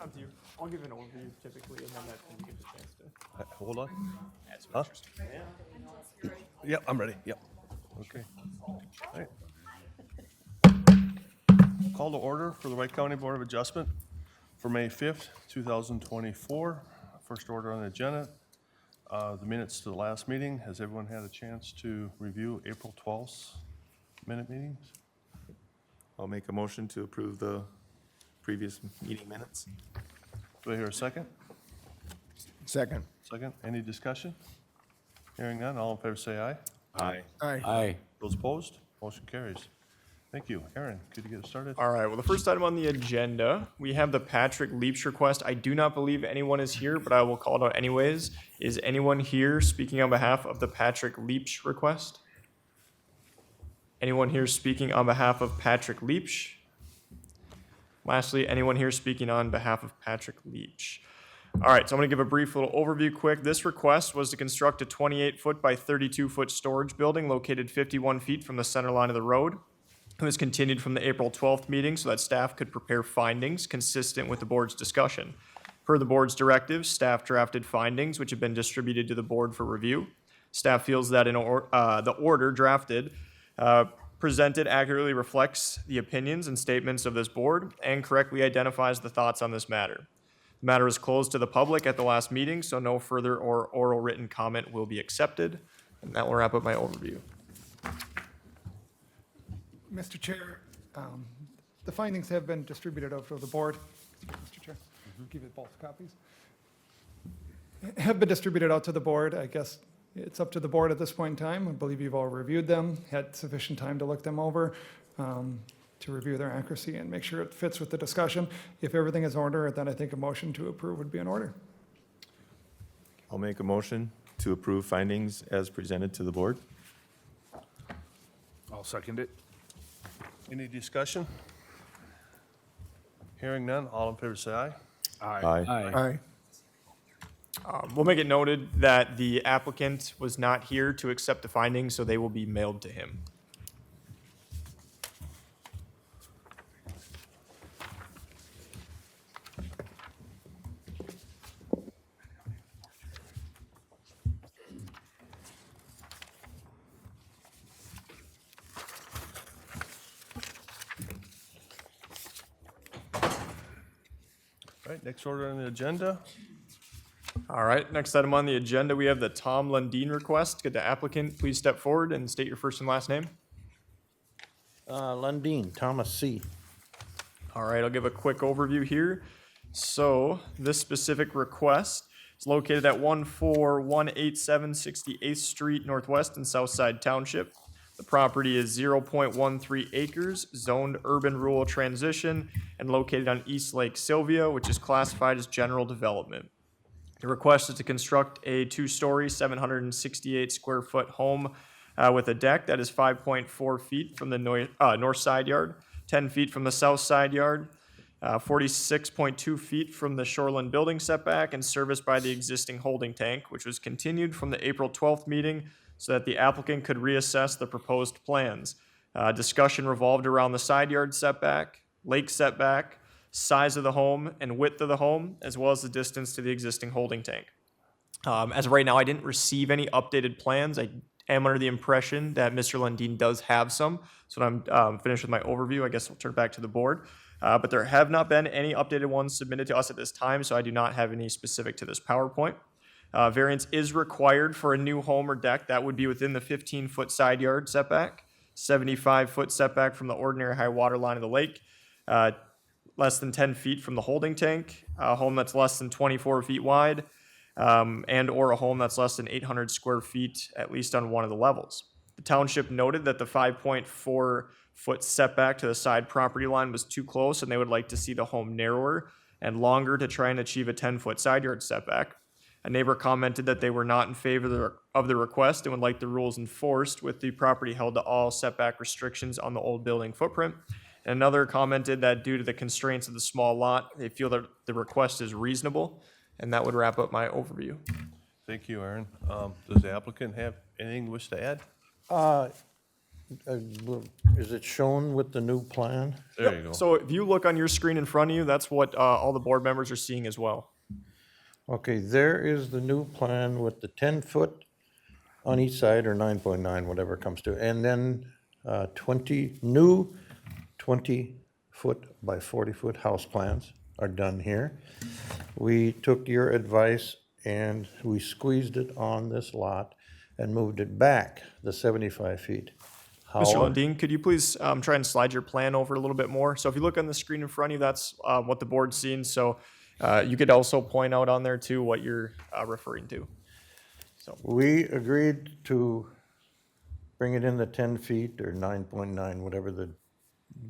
Up to you. I'll give an overview typically, and then that's when you get the chance to Hold on. add some Huh? extra stuff. Yep, I'm ready. Yep. Okay. All right. Call to order for the Wright County Board of Adjustment for May 5th, 2024. First order on the agenda, the minutes to the last meeting. Has everyone had a chance to review April 12th minute meetings? I'll make a motion to approve the previous meeting minutes. Do I hear a second? Second. Second. Any discussion? Hearing none, all in favor say aye. Aye. Aye. Those opposed? Motion carries. Thank you. Aaron, could you get us started? All right, well, the first item on the agenda, we have the Patrick Leach request. I do not believe anyone is here, but I will call it out anyways. Is anyone here speaking on behalf of the Patrick Leach request? Anyone here speaking on behalf of Patrick Leach? Lastly, anyone here speaking on behalf of Patrick Leach? All right, so I'm going to give a brief little overview quick. This request was to construct a 28-foot by 32-foot storage building located 51 feet from the center line of the road. It was continued from the April 12th meeting so that staff could prepare findings consistent with the board's discussion. Per the board's directives, staff drafted findings which have been distributed to the board for review. Staff feels that the order drafted presented accurately reflects the opinions and statements of this board and correctly identifies the thoughts on this matter. The matter is closed to the public at the last meeting, so no further or oral written comment will be accepted. And that will wrap up my overview. Mr. Chair, the findings have been distributed out to the board. Mr. Chair, give you both copies. Have been distributed out to the board. I guess it's up to the board at this point in time. I believe you've all reviewed them, had sufficient time to look them over, to review their accuracy and make sure it fits with the discussion. If everything is in order, then I think a motion to approve would be in order. I'll make a motion to approve findings as presented to the board. I'll second it. Any discussion? Hearing none, all in favor say aye. Aye. We'll make it noted that the applicant was not here to accept the findings, so they will be mailed to him. All right, next order on the agenda. All right, next item on the agenda, we have the Tom Lundin request. Could the applicant please step forward and state your first and last name? Lundin, Thomas C. All right, I'll give a quick overview here. So this specific request is located at 14187 68th Street Northwest in Southside Township. The property is 0.13 acres, zoned urban rural transition, and located on East Lake Sylvia, which is classified as general development. The request is to construct a two-story, 768 square foot home with a deck that is 5.4 feet from the north side yard, 10 feet from the south side yard, 46.2 feet from the shoreline building setback, and serviced by the existing holding tank, which was continued from the April 12th meeting so that the applicant could reassess the proposed plans. Discussion revolved around the side yard setback, lake setback, size of the home, and width of the home, as well as the distance to the existing holding tank. As of right now, I didn't receive any updated plans. I am under the impression that Mr. Lundin does have some. So when I'm finished with my overview, I guess I'll turn it back to the board. But there have not been any updated ones submitted to us at this time, so I do not have any specific to this PowerPoint. Variance is required for a new home or deck that would be within the 15-foot side yard setback, 75-foot setback from the ordinary high water line of the lake, less than 10 feet from the holding tank, a home that's less than 24 feet wide, and or a home that's less than 800 square feet, at least on one of the levels. The township noted that the 5.4-foot setback to the side property line was too close, and they would like to see the home narrower and longer to try and achieve a 10-foot side yard setback. A neighbor commented that they were not in favor of the request and would like the rules enforced, with the property held to all setback restrictions on the old building footprint. And another commented that due to the constraints of the small lot, they feel that the request is reasonable. And that would wrap up my overview. Thank you, Aaron. Does the applicant have anything wish to add? Is it shown with the new plan? There you go. So if you look on your screen in front of you, that's what all the board members are seeing as well. Okay, there is the new plan with the 10-foot on each side, or 9.9, whatever it comes to, and then 20-foot by 40-foot house plans are done here. We took your advice and we squeezed it on this lot and moved it back the 75 feet. Mr. Lundin, could you please try and slide your plan over a little bit more? So if you look on the screen in front of you, that's what the board's seeing. So you could also point out on there too what you're referring to. We agreed to bring it in the 10 feet or 9.9, whatever the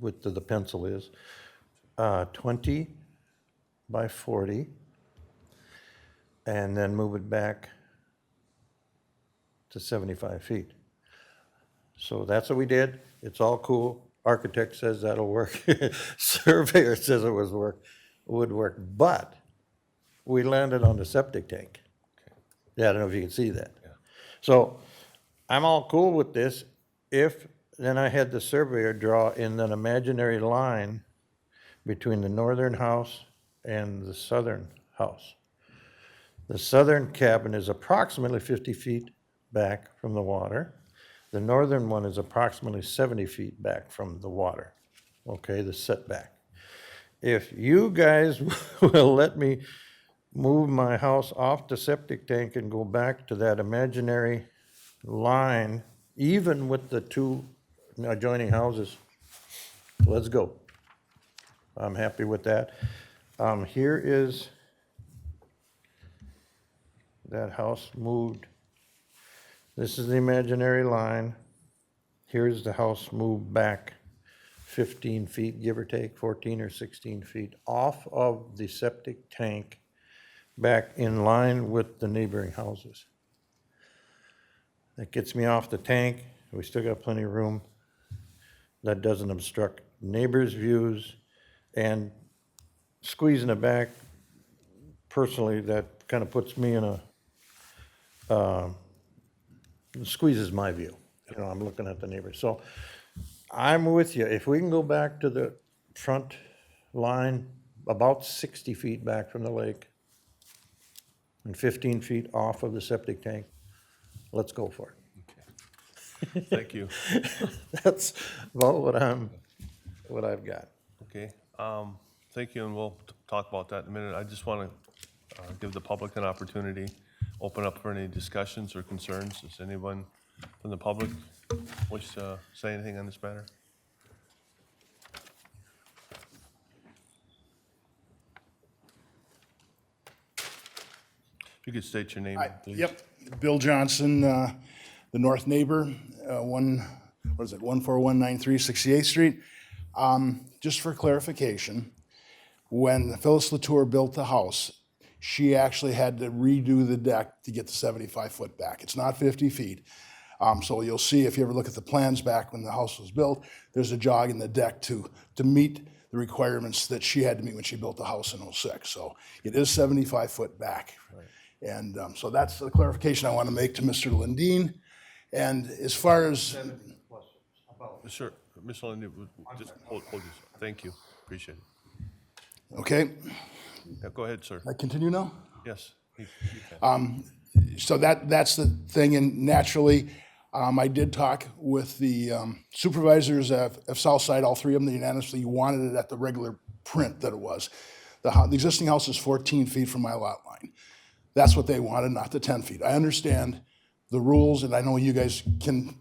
width of the pencil is, 20 by 40, and then move it back to 75 feet. So that's what we did. It's all cool. Architect says that'll work. Surveyor says it would work, but we landed on the septic tank. Yeah, I don't know if you can see that. So I'm all cool with this if, then I had the surveyor draw in an imaginary line between the northern house and the southern house. The southern cabin is approximately 50 feet back from the water. The northern one is approximately 70 feet back from the water, okay, the setback. If you guys will let me move my house off the septic tank and go back to that imaginary line, even with the two adjoining houses, let's go. I'm happy with that. Here is that house moved. This is the imaginary line. Here's the house moved back 15 feet, give or take, 14 or 16 feet off of the septic tank, back in line with the neighboring houses. That gets me off the tank. We still got plenty of room. That doesn't obstruct neighbors' views, and squeezing it back, personally, that kind of puts me in a, squeezes my view. You know, I'm looking at the neighbors. So I'm with you. If we can go back to the front line, about 60 feet back from the lake, and 15 feet off of the septic tank, let's go for it. Thank you. That's about what I've got. Okay, thank you, and we'll talk about that in a minute. I just want to give the public an opportunity, open up for any discussions or concerns. Does anyone from the public wish to say anything on this matter? If you could state your name, please. Yep, Bill Johnson, the north neighbor, 14193 68th Street. Just for clarification, when Phyllis Latour built the house, she actually had to redo the deck to get the 75-foot back. It's not 50 feet. So you'll see, if you ever look at the plans back when the house was built, there's a jog in the deck to meet the requirements that she had to meet when she built the house in '06. So it is 75-foot back. Right. And so that's the clarification I want to make to Mr. Lundin. And as far as... Sure, Mr. Lundin, just hold this. Thank you, appreciate it. Okay, Yeah, go ahead, sir. I continue now? Yes. you can. So that's the thing, and naturally, I did talk with the supervisors of Southside, all three of them, they unanimously wanted it at the regular print that it was. The existing house is 14 feet from my lot line. That's what they wanted, not the 10 feet. I understand the rules, and I know you guys can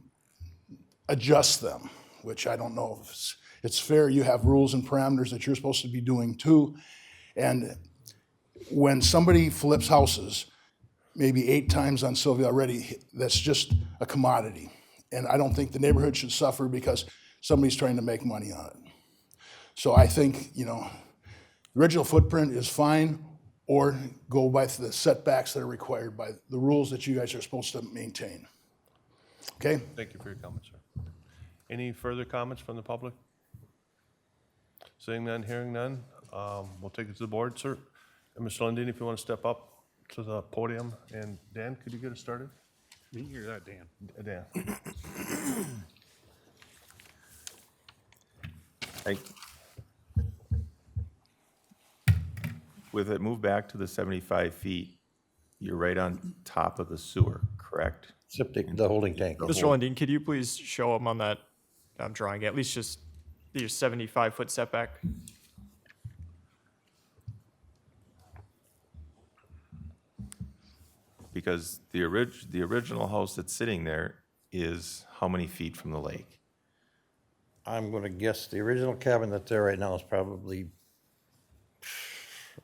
adjust them, which I don't know if it's fair. You have rules and parameters that you're supposed to be doing too. And when somebody flips houses, maybe 8 times on Sylvia already, that's just a commodity. And I don't think the neighborhood should suffer because somebody's trying to make money on it. So I think, you know, the original footprint is fine, or go by the setbacks that are required by the rules that you guys are supposed to maintain. Okay? Thank you for your comments, sir. Any further comments from the public? Seeing none, hearing none, we'll take it to the board, sir. And Mr. Lundin, if you want to step up to the podium. And Dan, could you get us started? Me or that Dan? Dan. I, with it moved back to the 75 feet, you're right on top of the sewer, correct? Septic, the holding tank. Mr. Lundin, could you please show him on that drawing, at least just the 75-foot setback? Because the original house that's sitting there is how many feet from the lake? I'm gonna guess the original cabin that's there right now is probably,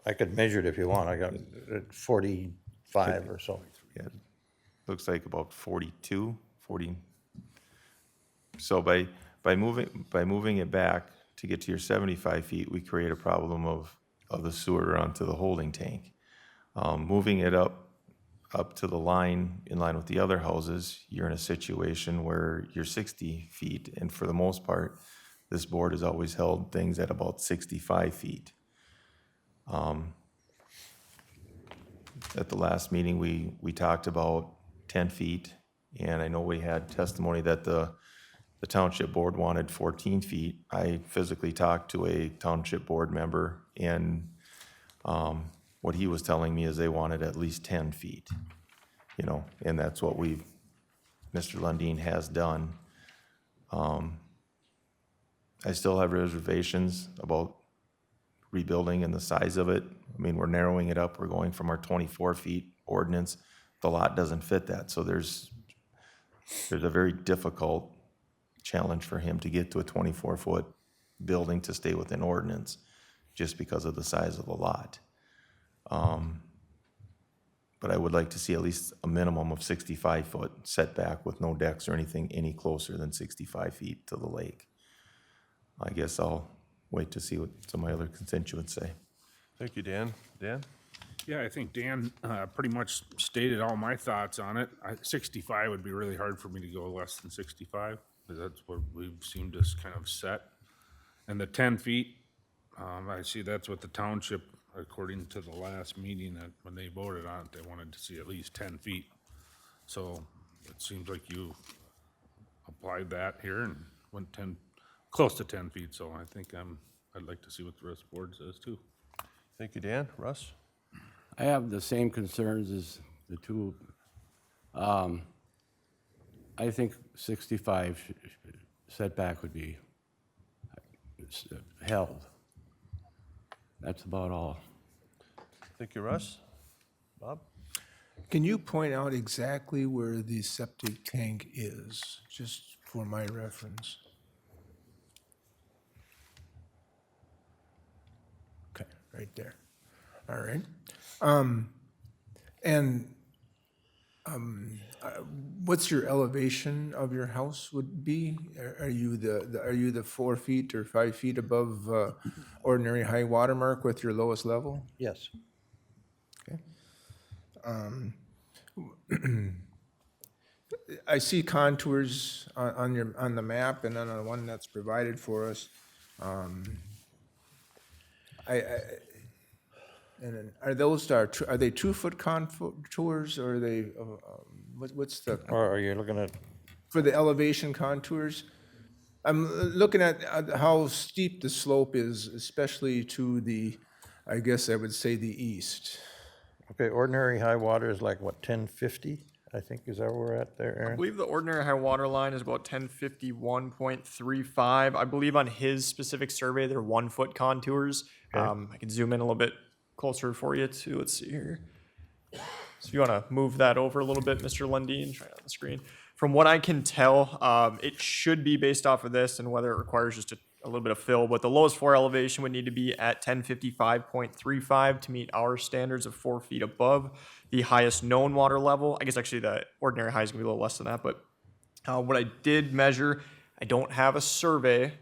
I could measure it if you want, I got 45 or so. Yeah, looks like about 42, 40. So by moving it back to get to your 75 feet, we create a problem of the sewer onto the holding tank. Moving it up to the line, in line with the other houses, you're in a situation where you're 60 feet, and for the most part, this board has always held things at about 65 feet. At the last meeting, we talked about 10 feet, and I know we had testimony that the township board wanted 14 feet. I physically talked to a township board member, and what he was telling me is they wanted at least 10 feet, you know, and that's what Mr. Lundin has done. I still have reservations about rebuilding and the size of it. I mean, we're narrowing it up. We're going from our 24 feet ordinance. The lot doesn't fit that, so there's a very difficult challenge for him to get to a 24-foot building to stay within ordinance, just because of the size of the lot. But I would like to see at least a minimum of 65-foot setback with no decks or anything any closer than 65 feet to the lake. I guess I'll wait to see what some of my other constituents say. Thank you, Dan. Dan? Yeah, I think Dan pretty much stated all my thoughts on it. 65 would be really hard for me to go less than 65, because that's what we've seemed to kind of set. And the 10 feet, I see that's what the township, according to the last meeting, that when they voted on it, they wanted to see at least 10 feet. So it seems like you applied that here and went close to 10 feet. So I think I'd like to see what the rest of the board says too. Thank you, Dan. Russ? I have the same concerns as the two. I think 65 setback would be held. That's about all. Thank you, Russ. Bob? Can you point out exactly where the septic tank is, just for my reference? Okay, right there. All right. What's your elevation of your house would be? Are you the 4 feet or 5 feet above ordinary high water mark with your lowest level? Yes. Okay. I see contours on the map and on the one that's provided for us. And then are they 2-foot contours, or are they what's the Or are you looking at, for the elevation contours? I'm looking at how steep the slope is, especially to the, I guess I would say, the east. okay, ordinary high water is like, what, 1050? I think, is that where we're at there, I Aaron? believe the ordinary high water line is about 1051.35. I believe on his specific survey, they're 1-foot contours. I can zoom in a little bit closer for you too. Let's see here. So if you want to move that over a little bit, Mr. Lundin, try it on the screen. From what I can tell, it should be based off of this and whether it requires just a little bit of fill, but the lowest floor elevation would need to be at 1055.35 to meet our standards of 4 feet above the highest known water level. I guess actually the ordinary high is gonna be a little less than that, but what I did measure, I don't have a survey,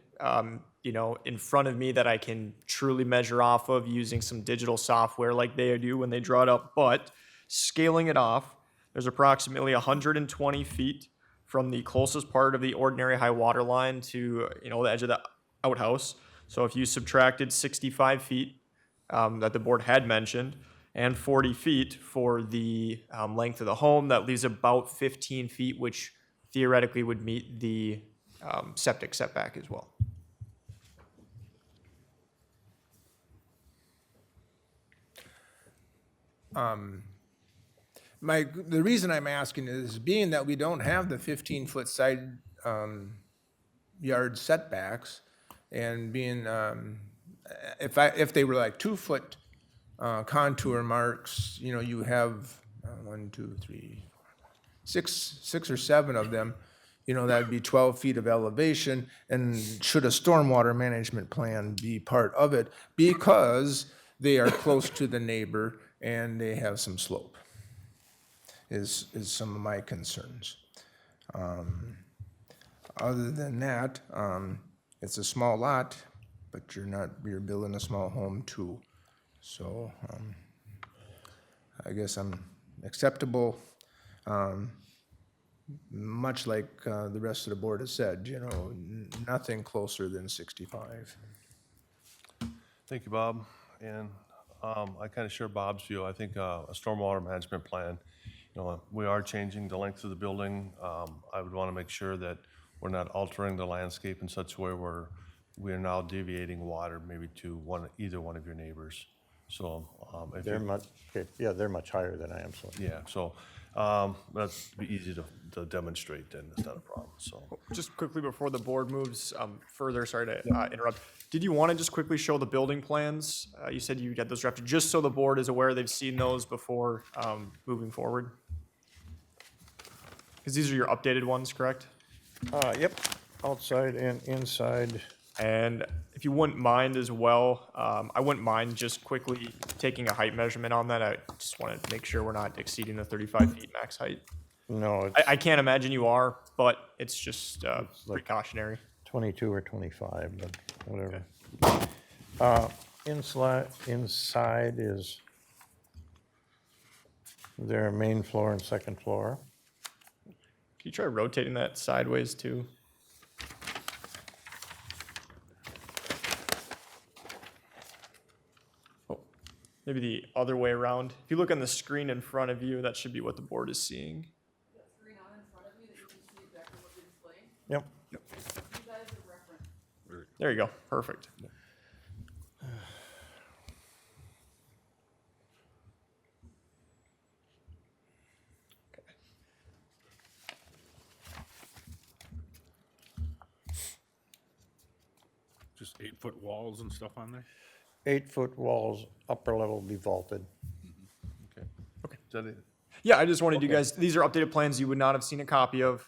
in front of me that I can truly measure off of using some digital software like they do when they draw it up, but scaling it off, there's approximately 120 feet from the closest part of the ordinary high water line to, the edge of the outhouse. So if you subtracted 65 feet that the board had mentioned and 40 feet for the length of the home, that leaves about 15 feet, which theoretically would meet the septic setback as well. The reason I'm asking is being that we don't have the 15-foot side yard setbacks, and being, if they were like 2-foot contour marks, you know, you have 1, 2, 3, 6 or 7 of them, you know, that'd be 12 feet of elevation, and should a stormwater management plan be part of it, because they are close to the neighbor and they have some slope, is some of my concerns. Other than that, it's a small lot, but you're building a small home too. So, I guess I'm acceptable, much like the rest of the board has said, you know, nothing closer than 65. Thank you, Bob. And I kind of share Bob's view. I think a stormwater management plan, you know, we are changing the length of the building. I would want to make sure that we're not altering the landscape in such a way where we are now deviating water maybe to either one of your neighbors. So if They're you, much, okay, yeah, they're much higher than I am, so. yeah, so that's be easy to demonstrate, then it's not a problem. So Just quickly before the board moves further, sorry to interrupt. Did you want to just quickly show the building plans? You said you had those drafted, just so the board is aware they've seen those before moving forward? Because these are your updated ones, correct? Yep, outside and inside. And if you wouldn't mind as well, I wouldn't mind just quickly taking a height measurement on that. I just want to make sure we're not exceeding the 35 feet max height. No, it's I can't imagine you are, but it's just precautionary. 22 or 25, but whatever. Inside is their main floor and second floor. Can you try rotating that sideways too? Oh, maybe the other way around. If you look on the screen in front of you, that should be what the board is seeing. Screen on in front of you that you can see exactly what you're displaying. Yep. Use that as a reference. There you go. Perfect. Just 8-foot walls and stuff on there? 8-foot walls, upper level be vaulted. okay. Is that it? Yeah, I just wanted you guys, these are updated plans you would not have seen a copy of.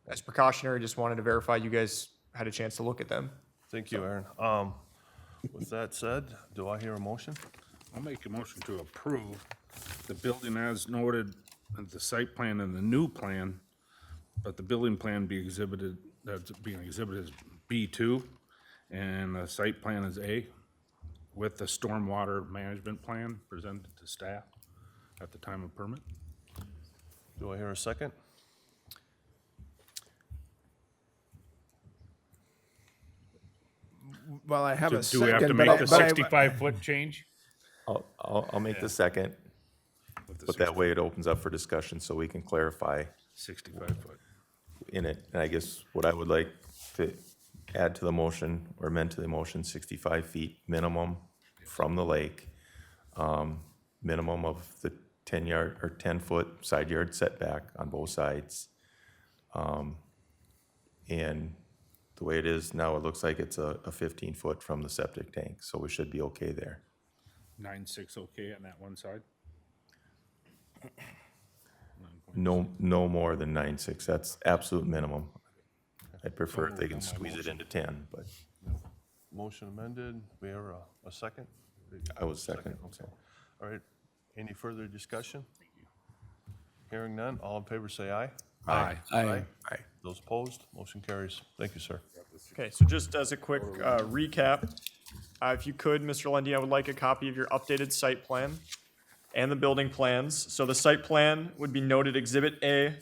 As precautionary, just wanted to verify you guys had a chance to look at them. Thank you, Aaron. With that said, do I hear a motion? I'll make a motion to approve the building as noted, and the site plan and the new plan, but the building plan be exhibited, that's being exhibited as B2, and the site plan is A, with the stormwater management plan presented to staff at the time of permit. Do I hear a second? Well, I have a Do we have to second, make the but I, 65-foot change? I'll make the second, but that way it opens up for discussion so we can clarify 65-foot. in it. And I guess what I would like to add to the motion, or amend to the motion, 65 feet minimum from the lake, minimum of the 10-yard or 10-foot side yard setback on both sides. And the way it is now, it looks like it's a 15-foot from the septic tank, so we should be okay there. 9.6 okay on that one side? No more than 9.6, that's absolute minimum. I'd prefer if they can squeeze it into 10, but Motion amended. We have a second? I was second. Okay. All right. Any further discussion? Hearing none. All in favor, say aye. Aye. Aye. Those opposed, motion carries. Thank you, sir. Okay, so just as a quick recap, if you could, Mr. Lundy, I would like a copy of your updated site plan and the building plans. So the site plan would be noted Exhibit A,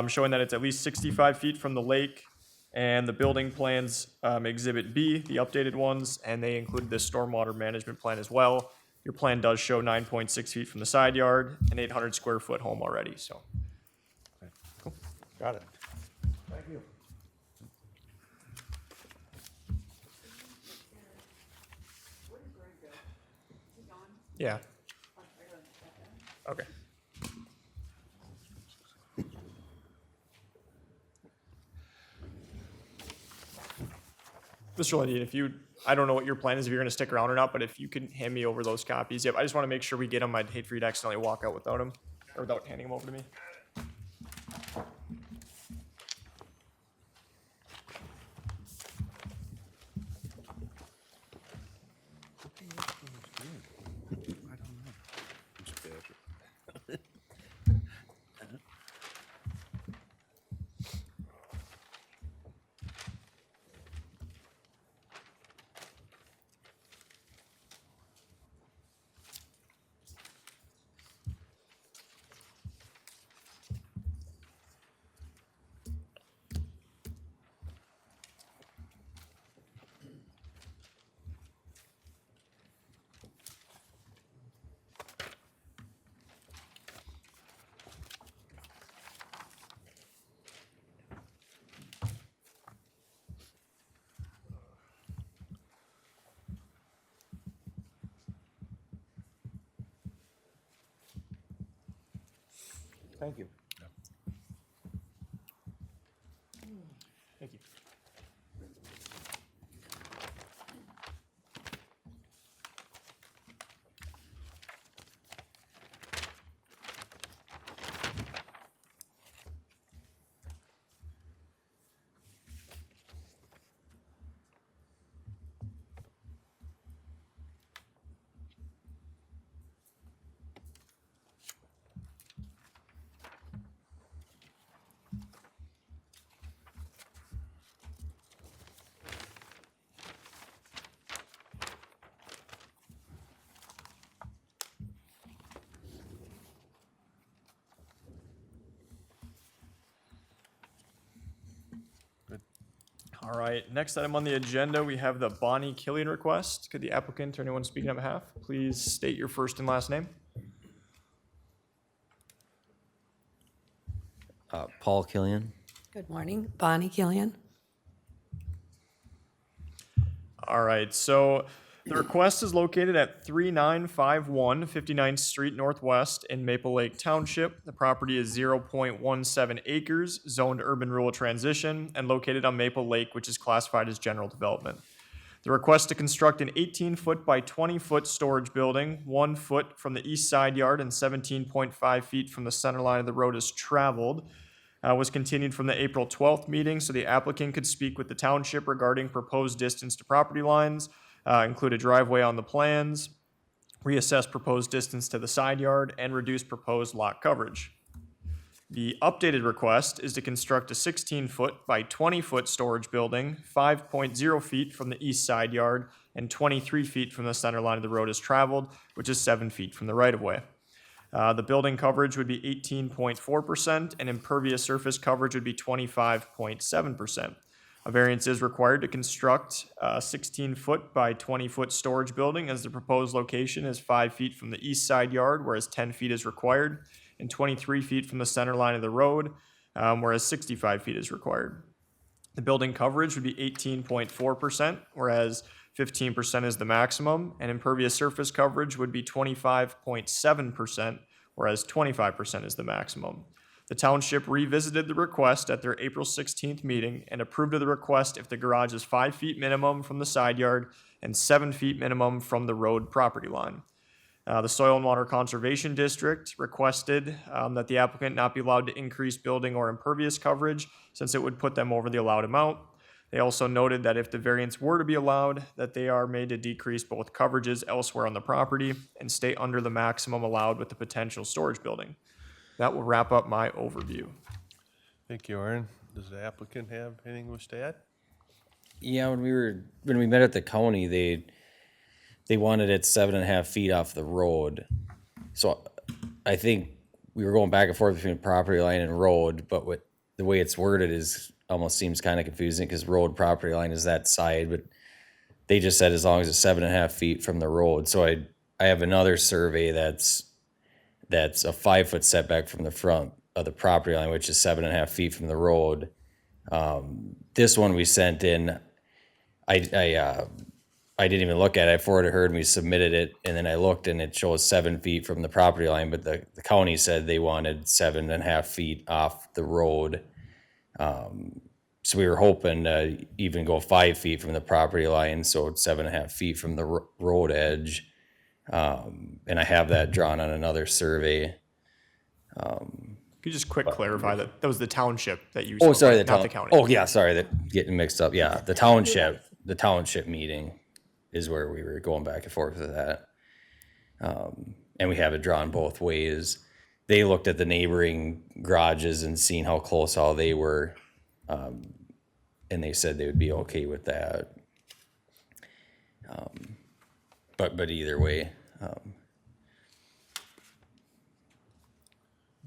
showing that it's at least 65 feet from the lake, and the building plans, Exhibit B, the updated ones, and they include the stormwater management plan as well. Your plan does show 9.6 feet from the side yard, an 800 square foot home already, so. Got it. Yeah. Okay. Mr. Lundin, if you, I don't know what your plan is, if you're gonna stick around or not, but if you can hand me over those copies, yep, I just wanna make sure we get them. I'd hate for you to accidentally walk out without them, or without handing them over to me. Thank you. Thank you. All right, next item on the agenda, we have the Bonnie Killian request. Could the applicant or anyone speaking on behalf, please state your first and last name? Paul Killian. Good morning, Bonnie Killian. All right, so the request is located at 3951 59th Street Northwest in Maple Lake Township. The property is 0.17 acres, zoned urban rural transition, and located on Maple Lake, which is classified as general development. The request to construct an 18-foot by 20-foot storage building, 1 foot from the east side yard and 17.5 feet from the center line of the road as traveled, was continued from the April 12th meeting so the applicant could speak with the township regarding proposed distance to property lines, include a driveway on the plans, reassess proposed distance to the side yard, and reduce proposed lot coverage. The updated request is to construct a 16-foot by 20-foot storage building, 5.0 feet from the east side yard and 23 feet from the center line of the road as traveled, which is 7 feet from the right-of-way. The building coverage would be 18.4%, and impervious surface coverage would be 25.7%. A variance is required to construct a 16-foot by 20-foot storage building, as the proposed location is 5 feet from the east side yard, whereas 10 feet is required, and 23 feet from the center line of the road, whereas 65 feet is required. The building coverage would be 18.4%, whereas 15% is the maximum, and impervious surface coverage would be 25.7%, whereas 25% is the maximum. The township revisited the request at their April 16th meeting and approved of the request if the garage is 5 feet minimum from the side yard and 7 feet minimum from the road property line. The Soil and Water Conservation District requested that the applicant not be allowed to increase building or impervious coverage since it would put them over the allowed amount. They also noted that if the variance were to be allowed, that they are made to decrease both coverages elsewhere on the property and stay under the maximum allowed with the potential storage building. That will wrap up my overview. Thank you, Aaron. Does the applicant have anything to wish to add? Yeah, when we met at the county, they wanted it 7.5 feet off the road. So I think we were going back and forth between property line and road, but the way it's worded is almost seems kind of confusing because road property line is that side, but they just said as long as it's 7.5 feet from the road. So I have another survey that's a 5-foot setback from the front of the property line, which is 7.5 feet from the road. This one we sent in, I I didn't even look at it. I forwarded her and we submitted it, and then I looked and it shows 7 feet from the property line, but the county said they wanted 7.5 feet off the road. So we were hoping to even go 5 feet from the property line, so it's 7.5 feet from the road edge. And I have that drawn on another survey. Could you just quick clarify that was the township that you? Oh, spoke sorry, about, the not town. the county. Oh, yeah, sorry, that getting mixed up. Yeah, the township meeting is where we were going back and forth with that. And we have it drawn both ways. They looked at the neighboring garages and seen how close all they were. And they said they would be okay with that. But either way,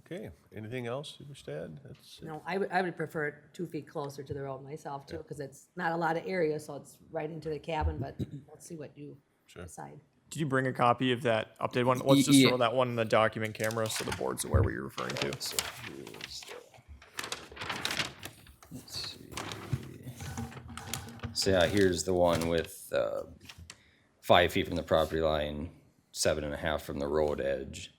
Okay, anything else you wish to add? That's it. No, I would prefer it 2 feet closer to the road myself too, because it's not a lot of area, so it's right into the cabin, but let's see what you decide. Did you bring a copy of that updated one? Let's just Yeah. throw that one in the document camera so the board's aware what you're referring to. so here's let's see. So yeah, here's the one with 5 feet from the property line, 7.5 from the road edge.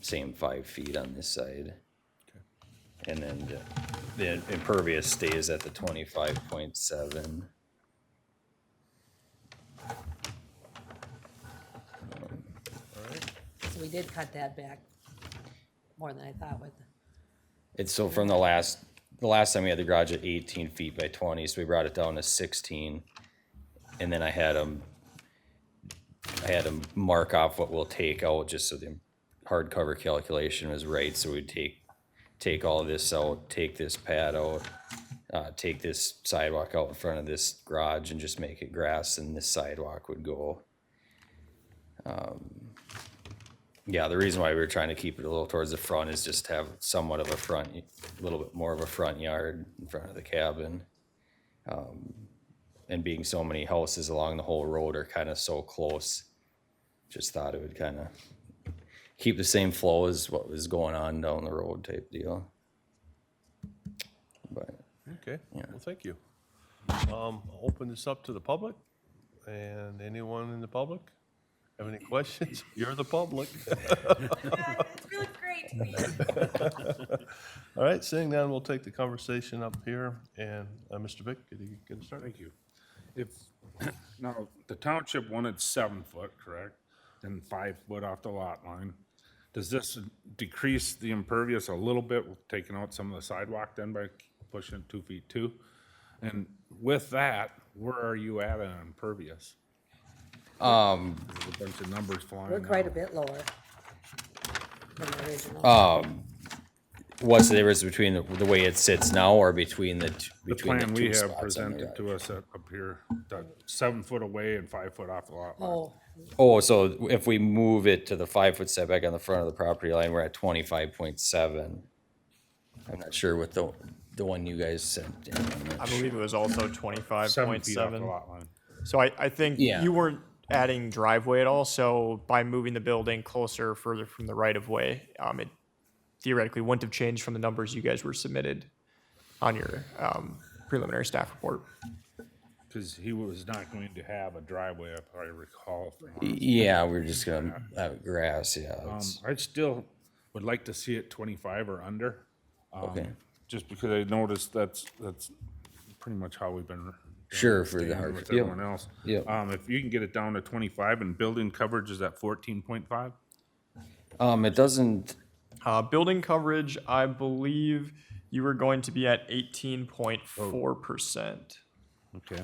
Same 5 feet on this side. And then the impervious stays at the 25.7. So we did cut that back more than I thought with. It's so from the last time we had the garage at 18 feet by 20, so we brought it down to 16. And then I had them mark off what we'll take out just so the hardcover calculation was right. So we'd take all of this out, take this pad out, take this sidewalk out in front of this garage and just make it grass, and this sidewalk would go. Yeah, the reason why we were trying to keep it a little towards the front is just to have somewhat of a little bit more of a front yard in front of the cabin. And being so many houses along the whole road are kind of so close, just thought it would kind of keep the same flow as what was going on down the road type deal. But Okay, well, thank you. I'll open this up to the public, and anyone in the public have any questions? You're the public. It's really great to be. All right, seeing none, we'll take the conversation up here, and Mr. Vick, could you get us started? Thank you. If, now, the township wanted 7 foot, correct? And 5 foot off the lot line. Does this decrease the impervious a little bit, with taking out some of the sidewalk then by pushing it 2 feet too? And with that, where are you at on impervious? There's a bunch of numbers flying. We're quite a out. bit lower than the original. what's the difference between the way it sits now or between the The between plan the we two have spots on the presented garage? to us up here, that 7 foot away and 5 foot off the lot line. Oh, Oh, so if we move it to the 5 foot setback on the front of the property line, we're at 25.7. I'm not sure what the one you guys sent in. I'm not I sure. believe it was also 7 feet off the 25.7. lot line. So I think Yeah. you weren't adding driveway at all, so by moving the building closer or further from the right of way, it theoretically wouldn't have changed from the numbers you guys were submitted on your preliminary staff report. Because he was not going to have a driveway, if I recall. from our- Yeah, we're just gonna have grass, yeah. it's- I still would like to see it 25 or under. Okay. Just because I noticed that's pretty much how we've been. Sure, for the dealing hard- With yep. everyone else. Yep. If you can get it down to 25 and building coverage is at 14.5? It doesn't, Building coverage, I believe you were going to be at 18.4%. Okay.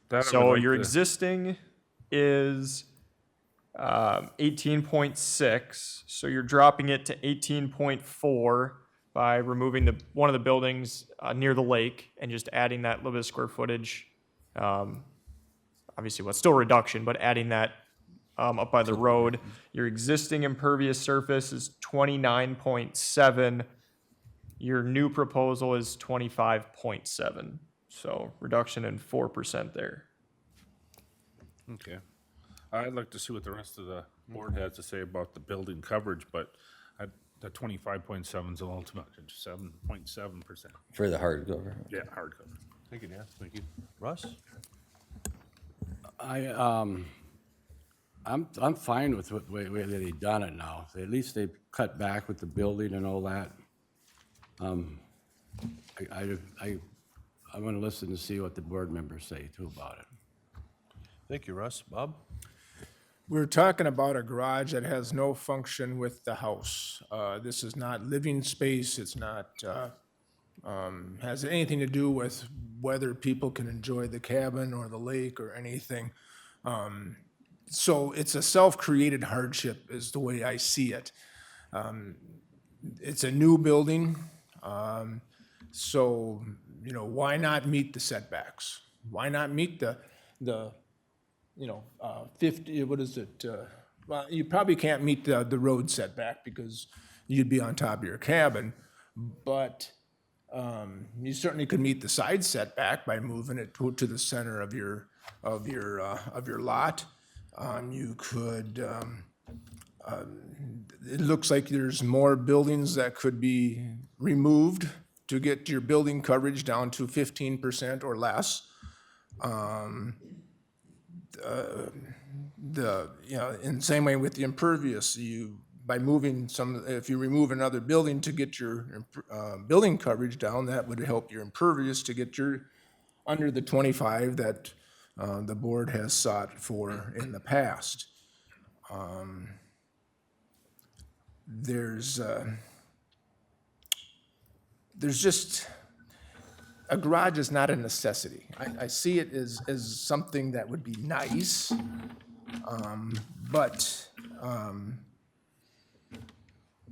That I would So like your to- existing is 18.6, so you're dropping it to 18.4 by removing one of the buildings near the lake and just adding that little bit of square footage. Obviously, well, it's still a reduction, but adding that up by the road. Your existing impervious surface is 29.7. Your new proposal is 25.7. So reduction in 4% there. Okay. I'd like to see what the rest of the board has to say about the building coverage, but the 25.7 is a little too much, it's 7.7%. for the hard cover. Yeah, hard cover. Thank you, Dan. Thank you. Russ? I'm fine with the way they've done it now. At least they've cut back with the building and all that. I'm gonna listen to see what the board members say too about it. Thank you, Russ. Bob? We're talking about a garage that has no function with the house. This is not living space, it's not, has anything to do with whether people can enjoy the cabin or the lake or anything. So it's a self-created hardship is the way I see it. It's a new building, so, you know, why not meet the setbacks? Why not meet the 50, what is it? Well, you probably can't meet the road setback because you'd be on top of your cabin, but you certainly could meet the side setback by moving it to the center of your lot. You could, it looks like there's more buildings that could be removed to get your building coverage down to 15% or less. In the same way with the impervious, by moving if you remove another building to get your building coverage down, that would help your impervious to get your under the 25 that the board has sought for in the past. There's just, a garage is not a necessity. I see it as something that would be nice, but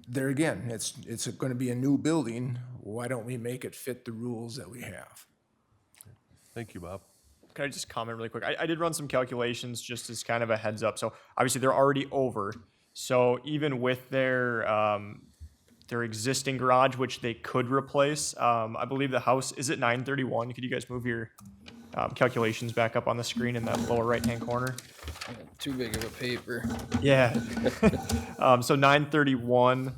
there again, it's going to be a new building. Why don't we make it fit the rules that we have? Thank you, Bob. Can I just comment really quick? I did run some calculations just as kind of a heads up. So obviously they're already over. So even with their existing garage, which they could replace, I believe the house is at 931. Could you guys move your calculations back up on the screen in that lower right-hand corner? Too big of a paper. Yeah. So 931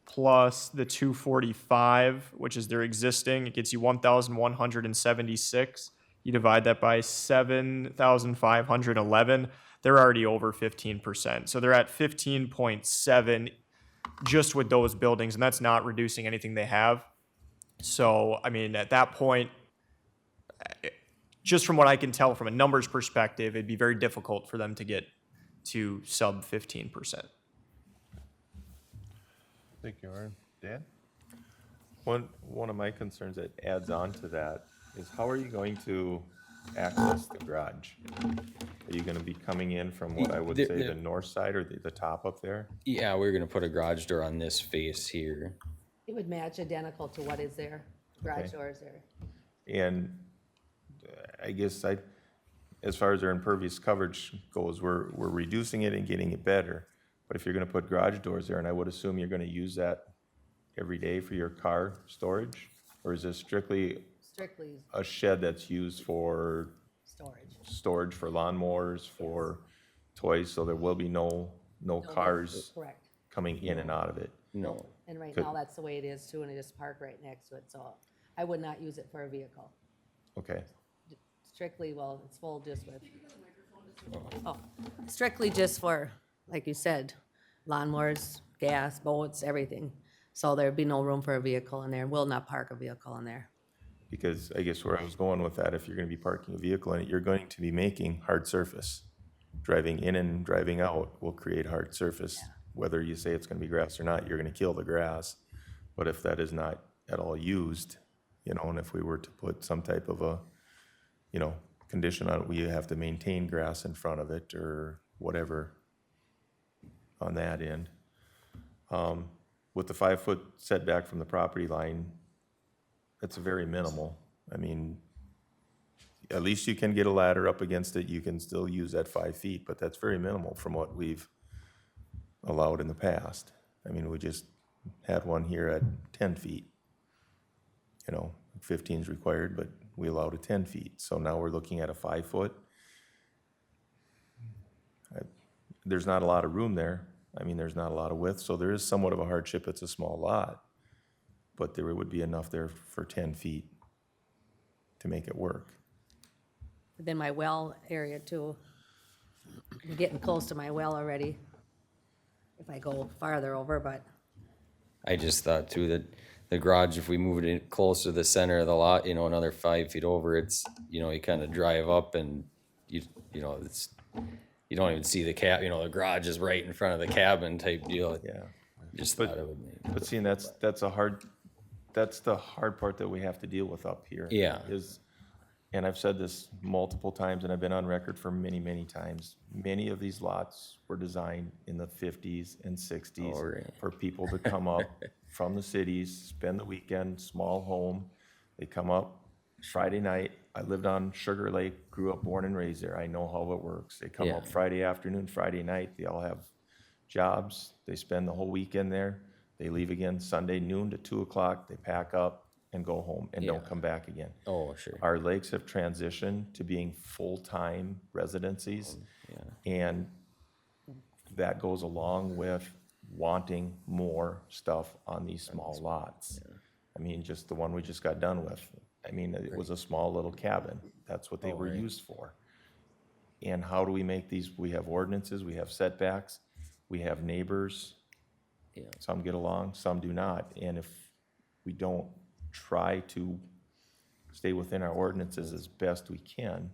plus the 245, which is their existing, it gets you 1,176. You divide that by 7,511. They're already over 15%. So they're at 15.7 just with those buildings, and that's not reducing anything they have. So, I mean, at that point, just from what I can tell from a numbers perspective, it'd be very difficult for them to get to sub 15%. Thank you, Aaron. Dan? One of my concerns that adds on to that is how are you going to access the garage? Are you gonna be coming in from what I would say the north side or the top up there? Yeah, we're gonna put a garage door on this face here. It would match identical to what is there, garage Okay. doors there. And I guess as far as our impervious coverage goes, we're reducing it and getting it better. But if you're gonna put garage doors there, and I would assume you're gonna use that every day for your car storage? Or is this strictly Strictly a shed that's used for storage for lawnmowers, for toys, so there will be no cars correct. coming in and out of it? No. And right Could- now, that's the way it is too, and I just park right next to it, so I would not use it for a vehicle. Okay, Strictly, well, it's full just with. Oh, strictly just for, like you said, lawnmowers, gas, boats, everything. So there'd be no room for a vehicle in there, will not park a vehicle in there. because I guess where I was going with that, if you're gonna be parking a vehicle in it, you're going to be making hard surface. Driving in and driving out will create hard surface. Whether you say it's gonna be grass or not, you're gonna kill the grass. But if that is not at all used, and if we were to put some type of a, condition on it, we have to maintain grass in front of it or whatever on that end. With the 5-foot setback from the property line, that's very minimal. I mean, at least you can get a ladder up against it, you can still use that 5 feet, but that's very minimal from what we've allowed in the past. I mean, we just had one here at 10 feet. 15 is required, but we allowed it 10 feet. So now we're looking at a 5-foot. There's not a lot of room there. I mean, there's not a lot of width, so there is somewhat of a hardship. It's a small lot, but there would be enough there for 10 feet to make it work. Then my well area too, I'm getting close to my well already. If I go farther over, but I just thought too that the garage, if we moved it closer to the center of the lot, you know, another 5 feet over, it's, you know, you kind of drive up and you know, it's, you don't even see the the garage is right in front of the cabin type deal. Yeah. Just But- thought it would make. But seeing that's the hard part that we have to deal with up here. Yeah. And I've said this multiple times, and I've been on record for many, many times. Many of these lots were designed in the 50s and 60s Oh, really? for people to come up from the cities, spend the weekend, small home. They come up Friday night. I lived on Sugar Lake, grew up, born and raised there. I know how it works. They come Yeah. up Friday afternoon, Friday night. They all have jobs. They spend the whole weekend there. They leave again Sunday noon to 2 o'clock. They pack up and go home and don't Yeah. come back again. Oh, sure. Our lakes have transitioned to being full-time residencies. And that goes along with wanting more stuff on these small lots. I mean, just the one we just got done with. I mean, it was a small little cabin. That's what they were used for. And how do we make these, we have ordinances, we have setbacks, we have neighbors. Yeah. Some get along, some do not. And if we don't try to stay within our ordinances as best we can,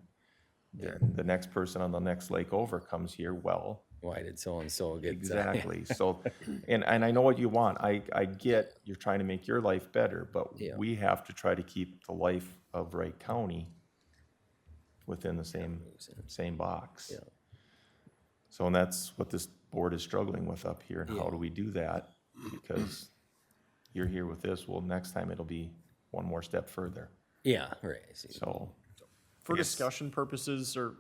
then the next person on the next lake over comes here, well, Why did so-and-so get? exactly. So, and I know what you want. I get you're trying to make your life better, but Yeah. we have to try to keep the life of Wright County within the same box. Yeah. So, and that's what this board is struggling with up here. And how do we do that? Because you're here with this, well, next time it'll be one more step further. Yeah, right. I see. So, For discussion purposes or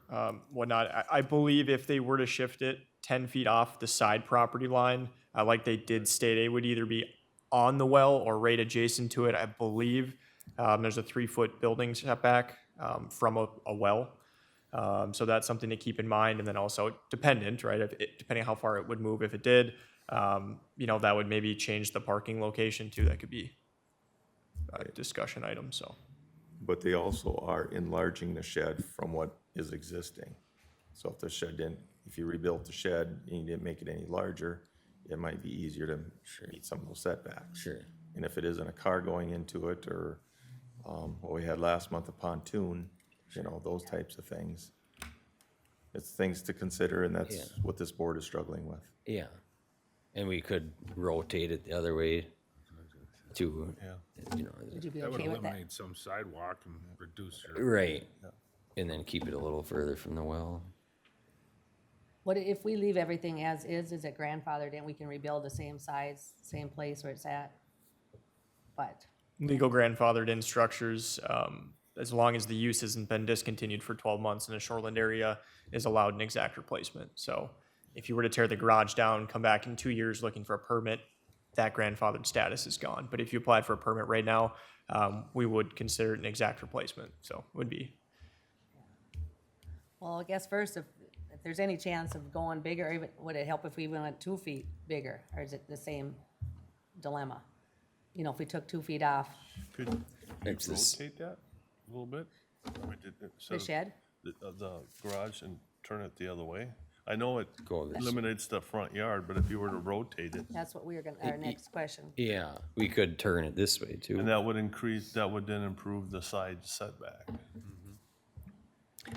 whatnot, I believe if they were to shift it 10 feet off the side property line, like they did state, it would either be on the well or right adjacent to it. I believe there's a 3-foot building setback from a well. So that's something to keep in mind. And then also dependent, right? Depending how far it would move, if it did, that would maybe change the parking location too. That could be a discussion item, so. but they also are enlarging the shed from what is existing. So if the shed didn't, if you rebuilt the shed and you didn't make it any larger, it might be easier to meet some of those setbacks. Sure. And if it isn't a car going into it, or what we had last month, a pontoon, those types of things. It's things to consider, and that's what this board is struggling with. Yeah. And we could rotate it the other way to, would you be That would okay with that? eliminate some sidewalk and reduce your. right. And then keep it a little further from the well. What if we leave everything as is it grandfathered in, we can rebuild the same size, same place where it's at? But, Legal grandfathered in structures, as long as the use hasn't been discontinued for 12 months in a shoreland area, is allowed an exact replacement. So if you were to tear the garage down, come back in 2 years looking for a permit, that grandfathered status is gone. But if you applied for a permit right now, we would consider it an exact replacement. So it would be. well, I guess first, if there's any chance of going bigger, even, would it help if we went 2 feet bigger? Or is it the same dilemma? If we took 2 feet off Could you It's this- rotate that a little bit? We did it the instead of shed? The garage and turn it the other way? I know it Go this- eliminates the front yard, but if you were to rotate it, That's what we were gonna, our next question. Yeah, we could turn it this way too. and that would then improve the side setback.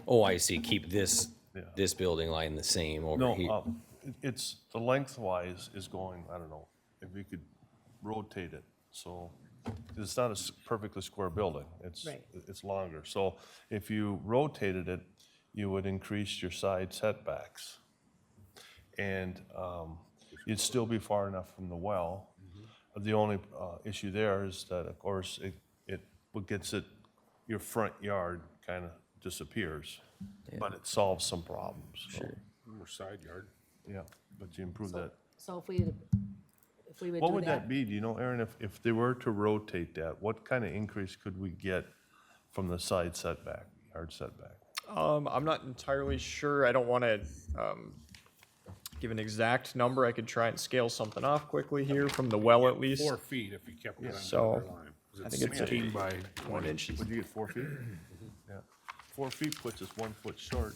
Oh, I see. Keep this, Yeah. this building line the same over No, here. it's, the lengthwise is going, I don't know, if we could rotate it, so, 'cause it's not a perfectly square building, Right. it's longer. So if you rotated it, you would increase your side setbacks. And you'd still be far enough from the well. The only issue there is that, of course, what gets it, your front yard kind of disappears, but it solves some problems. so, Sure. More side yard. Yeah, but you improve that. So if we would What do would that that, be? Do you know, Aaron, if they were to rotate that, what kind of increase could we get from the side setback, yard setback? I'm not entirely sure. I don't want to give an exact number. I could try and scale something off quickly here from the well at least. 4 feet if you kept it on the So, other line. 'Cause I think it's 16 by 1 20. inch. Would you get 4 feet? Yeah, 4 feet puts us 1 foot short,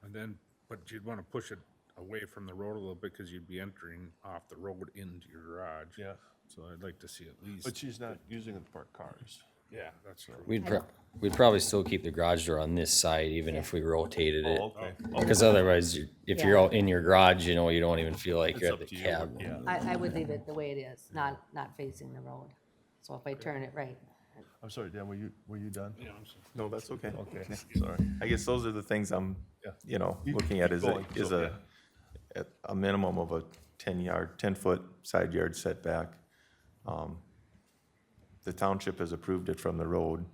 And then But you'd want to push it away from the road a little bit because you'd be entering off the road into your garage. Yeah, So I'd like to see at least. but she's not using it to park cars. Yeah, that's true. We'd probably still keep the garage door on this side, even if we rotated it. Oh, okay. Because otherwise, if you're out in your garage, you know, you don't even feel like you're at the It's up to you, cab. yeah. I would leave it the way it is, not facing the road. So if I turn it right, I'm sorry, Dan, were you done? Yeah, I'm sorry. No, that's okay. Okay, sorry. I guess those are the things I'm, Yeah. you know, You looking at keep is going, is so, at a minimum of a 10-foot side yard setback. The township has approved it from the road,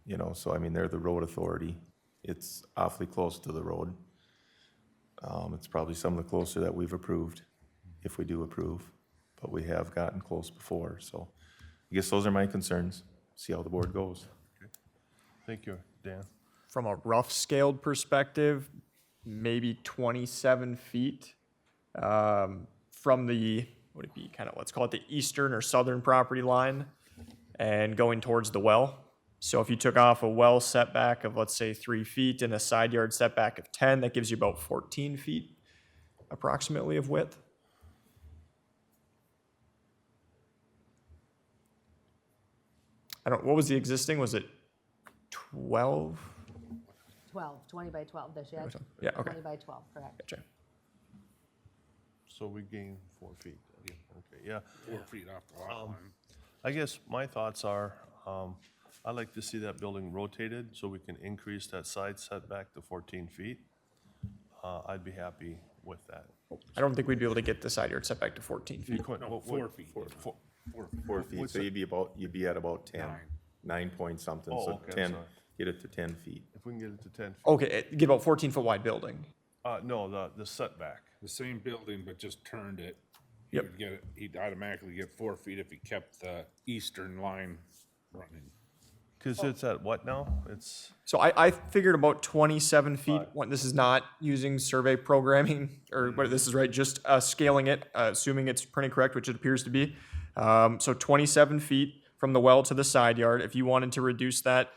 you know, so I mean, they're the road authority. It's awfully close to the road. It's probably some of the closer that we've approved, if we do approve, but we have gotten close before, so I guess those are my concerns. See how the board goes. Thank you, Dan. From a rough scaled perspective, maybe 27 feet from the, would it be kind of, let's call it the eastern or southern property line and going towards the well. So if you took off a well setback of, let's say, 3 feet and a side yard setback of 10, that gives you about 14 feet approximately of width. What was the existing? Was it 12? 20 by 12, the shed. Yeah, okay. 20 by 12, correct. Gotcha. So we gain 4 feet. Okay, yeah. 4 feet off the lot line. I guess my thoughts are, I'd like to see that building rotated so we can increase that side setback to 14 feet. I'd be happy with that. I don't think we'd be able to get the side yard setback to 14 feet. You couldn't- No, what- 4 what- feet. 4 feet, so you'd be at about 10, 9 point something, Oh, so okay, I'm 10, sorry. get it to 10 feet. If we can get it to 10 feet. Okay, get about 14-foot wide building. No, the setback. The same building, but just turned it. Yep. He'd get it, he'd automatically get 4 feet if he kept the eastern line running. Because it's at what now? It's, So I figured about 27 feet. This is not using survey programming, or but this is right, just scaling it, assuming it's printed correct, which it appears to be. So 27 feet from the well to the side yard. If you wanted to reduce that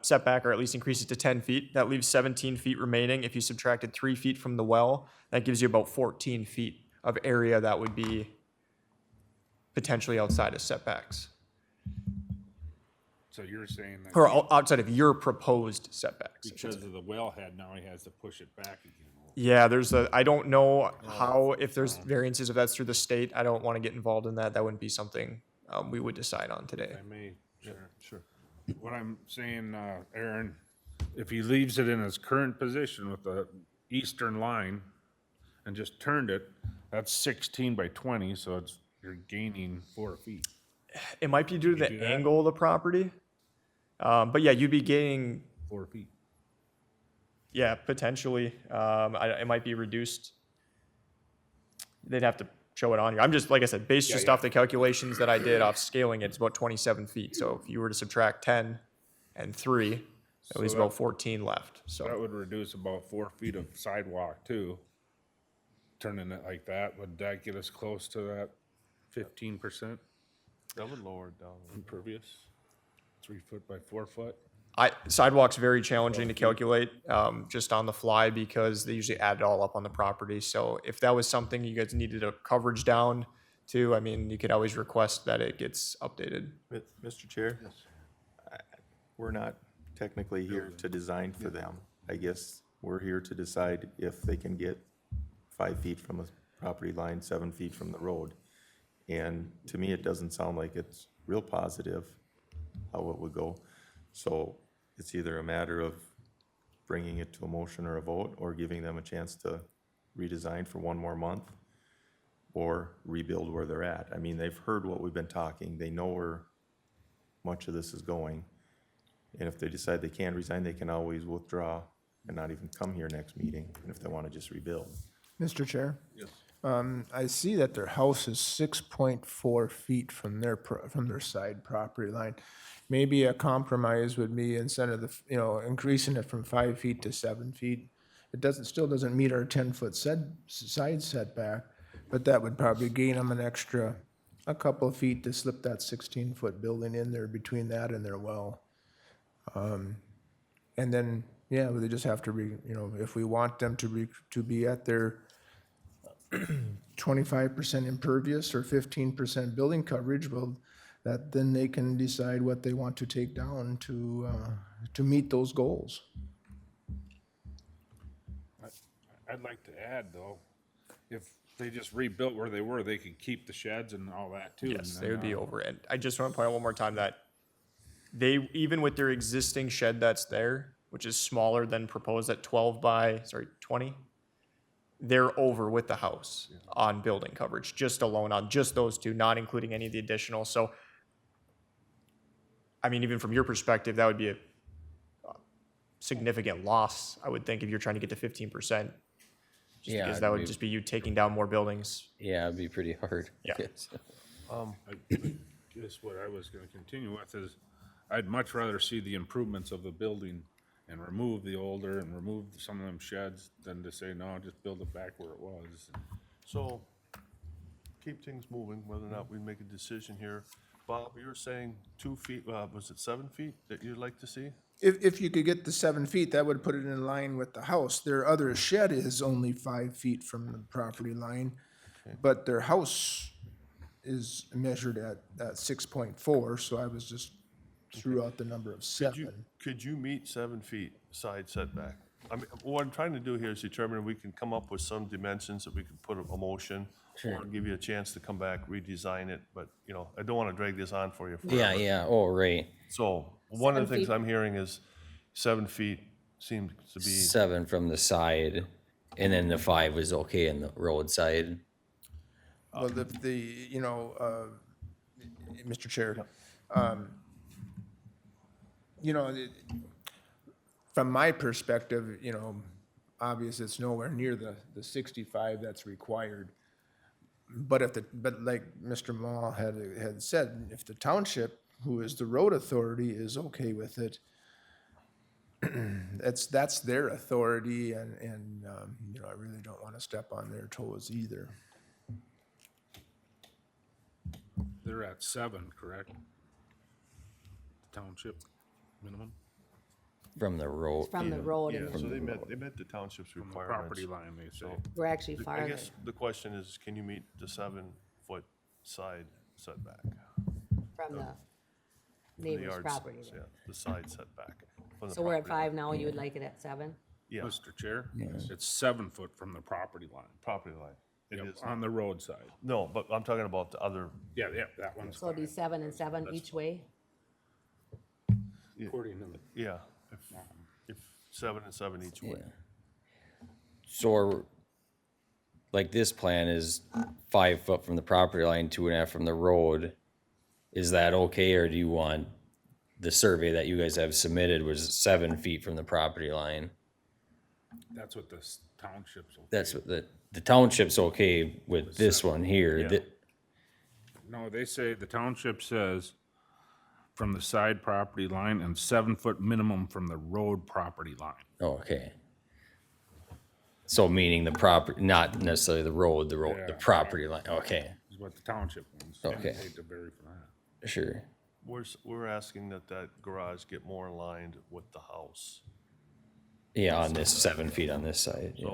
setback, or at least increase it to 10 feet, that leaves 17 feet remaining. If you subtracted 3 feet from the well, that gives you about 14 feet of area that would be potentially outside of setbacks, So you're saying that or outside of your proposed setbacks. I should because say. of the wellhead, now he has to push it back again. Yeah, I don't know how, if there's variances, if that's through the state, I don't want to get involved in that. That wouldn't be something we would decide on today. I may, sure. sure. What I'm saying, Aaron, if he leaves it in its current position with the eastern line and just turned it, that's 16 by 20, so you're gaining 4 feet. It might be due to do the that? angle of the property. But yeah, you'd be gaining, 4 feet. yeah, potentially. It might be reduced. They'd have to show it on here. I'm just, like I said, based just off the calculations that I did off scaling, it's about 27 feet. So if you were to subtract 10 and 3, that leaves So about 14 left. That So would reduce about 4 feet of sidewalk too. Turning it like that, would that get us close to that 15% That would lower it down. impervious? 3 foot by 4 foot? sidewalk's very challenging to calculate just on the fly because they usually add it all up on the property. So if that was something you guys needed a coverage down to, I mean, you could always request that it gets updated. Mr. Chair? We're not technically here to design for them. I guess we're here to decide if they can get 5 feet from the property line, 7 feet from the road. And to me, it doesn't sound like it's real positive how it would go. So it's either a matter of bringing it to a motion or a vote, or giving them a chance to redesign for 1 more month, or rebuild where they're at. I mean, they've heard what we've been talking. They know where much of this is going. And if they decide they can't resign, they can always withdraw and not even come here next meeting, and if they want to just rebuild. Mr. Chair? Yes. I see that their house is 6.4 feet from their side property line. Maybe a compromise would be, instead of increasing it from 5 feet to 7 feet. It still doesn't meet our 10-foot side setback, but that would probably gain them a couple of feet to slip that 16-foot building in there between that and their well. And then Yeah, but they just have to if we want them to be at their 25% impervious or 15% building coverage, well, then they can decide what they want to take down to meet those goals. I'd like to add, though, if they just rebuilt where they were, they could keep the sheds and all that too. Yes, and they would be then, over it. I just want to point out one more time that they, even with their existing shed that's there, which is smaller than proposed at 12 by, 20, they're over with the house on building coverage, just alone on just those two, not including any of the additional. So, I mean, even from your perspective, that would be a significant loss, I would think, if you're trying to get to 15%. Just Yeah, because it'd that would be- just be you taking down more buildings. Yeah, it'd be pretty hard. Yeah. I guess what I was gonna continue with is, I'd much rather see the improvements of the building and remove the older and remove some of them sheds than to say, no, just build it back where it was. So, keep things moving, whether or not we make a decision here. Bob, you were saying 2 feet, was it 7 feet that you'd like to see? If you could get the 7 feet, that would put it in line with the house. Their other shed is only 5 feet from the property line, but their house is measured at 6.4, so I was just threw out the number of 7. Could you meet 7 feet side setback? I mean, what I'm trying to do here is determine if we can come up with some dimensions that we can put a motion, or give you a chance to come back, redesign it, but, I don't want to drag this on for you forever. Yeah, yeah, oh, right. So, one of the 7 things feet. I'm hearing is 7 feet seems to be, 7 from the side, and then the 5 was okay in the road side. Well, Mr. Chair, from my perspective, obviously it's nowhere near the 65 that's required. But like Mr. Maw had said, if the township, who is the road authority, is okay with it, that's their authority, and I really don't want to step on their toes either. They're at 7, correct? Township minimum From the road. From the road, yeah, and so then they met the township's from the requirements. property line, they say. we're actually I farther. guess the question is, can you meet the 7-foot side setback? From the from the neighbor's yards? property. Yeah, the side setback. from the So we're at property line. 5 now, you would like it at 7? Yeah, Mr. Chair, it's 7 foot from the property line. property line. It Yep, is. on the roadside. No, but I'm talking about the other, Yeah, that one's So it'd be fine. 7 and 7 each way? According to the, yeah, if 7 and 7 each way. So, like this plan is 5 foot from the property line, 2.5 from the road. Is that okay, or do you want the survey that you guys have submitted was 7 feet from the property line? that's what the township's okay. That's what the township's okay with this one here. Yeah. Th- No, they say, the township says from the side property line and 7 foot minimum from the road property line. Okay. So meaning the property, not necessarily the road, the Yeah. property line, okay, Is what the township wants. Okay. They hate to vary from that. sure. We're asking that garage get more aligned with the house. Yeah, on this 7 feet on this side, yeah.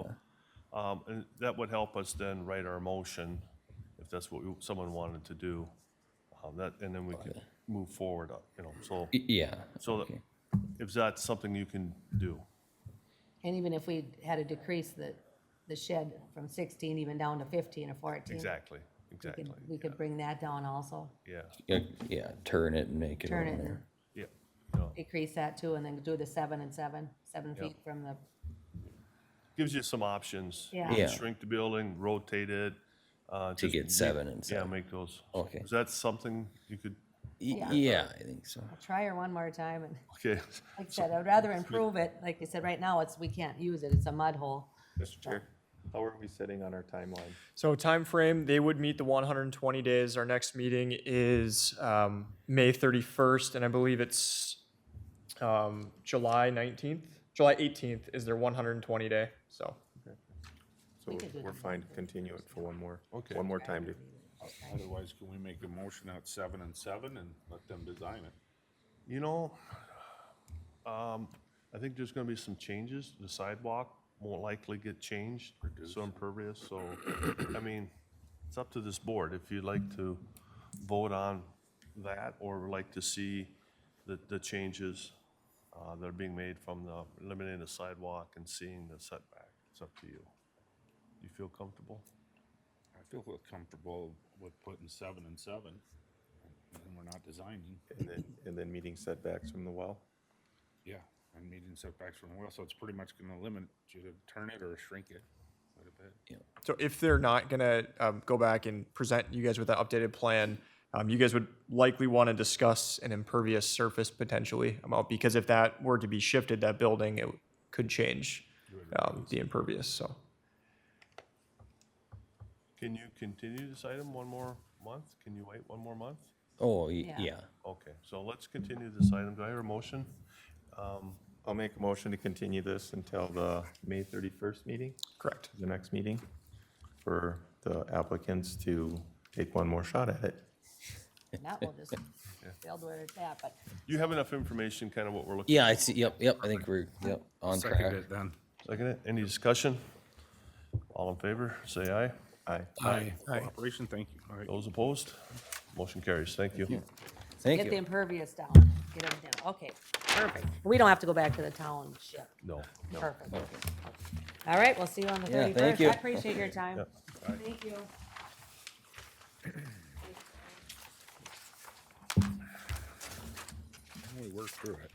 So, and that would help us then write our motion, if that's what someone wanted to do. And then we could move forward, so, Yeah, so okay. if that's something you can do. And even if we had to decrease the shed from 16 even down to 15 or 14? Exactly, We exactly. could, we could bring that down also, Yeah, Yeah, turn it and make it. turn a it little and more- yeah. decrease that too, and then do the 7 and 7, 7 feet from the, Gives you some options. You Yeah. can Yeah. Shrink the building, rotate it. To just get make- 7 and Yeah, 7. make those. Okay. Is that something you could, Yeah, I think so. I'll try her one more time, and okay, like I said, I'd rather improve it, like you said, right now, we can't use it, it's a mud hole. Mr. Chair, how are we sitting on our timeline? So time frame, they would meet the 120 days. Our next meeting is May 31st, and I believe it's July 19th. July 18th is their 120 day, so. So We could do we're it. fine to continue it for one more time to. Otherwise, can we make a motion at 7 and 7 and let them design it? I think there's gonna be some changes. The sidewalk won't likely get changed, so impervious, so, I mean, it's up to this board if you'd like to vote on that or like to see the changes that are being made from the eliminating the sidewalk and seeing the setback. It's up to you. You feel comfortable? I feel comfortable with putting 7 and 7, and we're not designing. And then meeting setbacks from the well? Yeah, and meeting setbacks from the well, so it's pretty much gonna limit you to turn it or shrink it quite a bit. So if they're not gonna go back and present you guys with an updated plan, you guys would likely want to discuss an impervious surface potentially, because if that were to be shifted, that building, it could change the impervious, so. Can you continue this item one more month? Can you wait one more month? Oh, Yeah. yeah. Okay, so let's continue this item. Do I hear a motion? I'll make a motion to continue this until the May 31st meeting, Correct. the next meeting, for the applicants to take one more shot at it. That will just fail where it's at, but You have enough information, kind of what we're looking Yeah, I see, yep, I think we're, on Second track. it then. Second it. Any discussion? All in favor, say aye. Aye. Aye. Cooperation, thank you. All right. Those opposed? Motion carries. Thank you. Thank get the you. impervious down, get everything, okay, perfect. We don't have to go back to the township, No. perfect. All right, we'll see you on the Yeah, thank 31st. you. I appreciate your time. Yep. Thank you. We worked through it.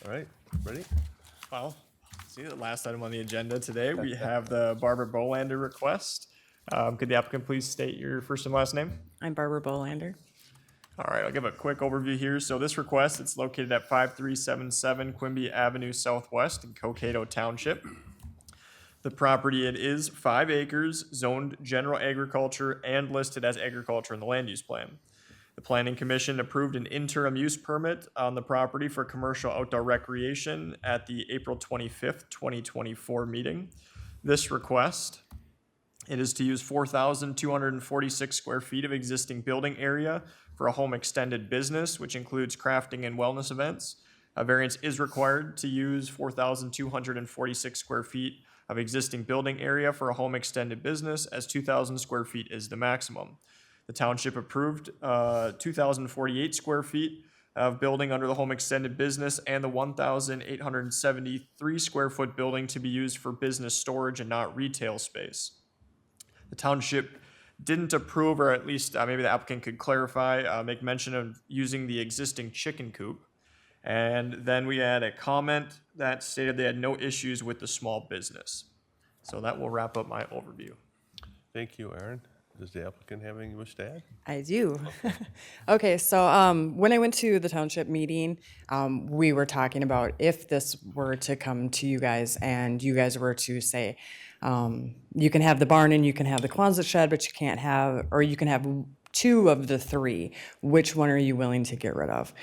All right, ready? Well, see the last item on the agenda today, we have the Barbara Bolander request. Could the applicant please state your first and last name? I'm Barbara Bolander. All right, I'll give a quick overview here. So this request, it's located at 5377 Quimby Avenue Southwest in Cokato Township. The property, it is 5 acres, zoned general agriculture, and listed as agriculture in the land use plan. The Planning Commission approved an interim use permit on the property for commercial outdoor recreation at the April 25th, 2024 meeting. This request, it is to use 4,246 square feet of existing building area for a home extended business, which includes crafting and wellness events. A variance is required to use 4,246 square feet of existing building area for a home extended business, as 2,000 square feet is the maximum. The township approved 2,048 square feet of building under the home extended business and the 1,873 square foot building to be used for business storage and not retail space. The township didn't approve, or at least maybe the applicant could clarify, make mention of using the existing chicken coop. And then we had a comment that stated they had no issues with the small business. So that will wrap up my overview. Thank you, Aaron. Does the applicant have anything you wish to add? I do. Okay, so when I went to the township meeting, we were talking about if this were to come to you guys and you guys were to say, you can have the barn and you can have the Quonset shed, but you can't have, or you can have 2 of the 3. Which one are you willing to get rid of?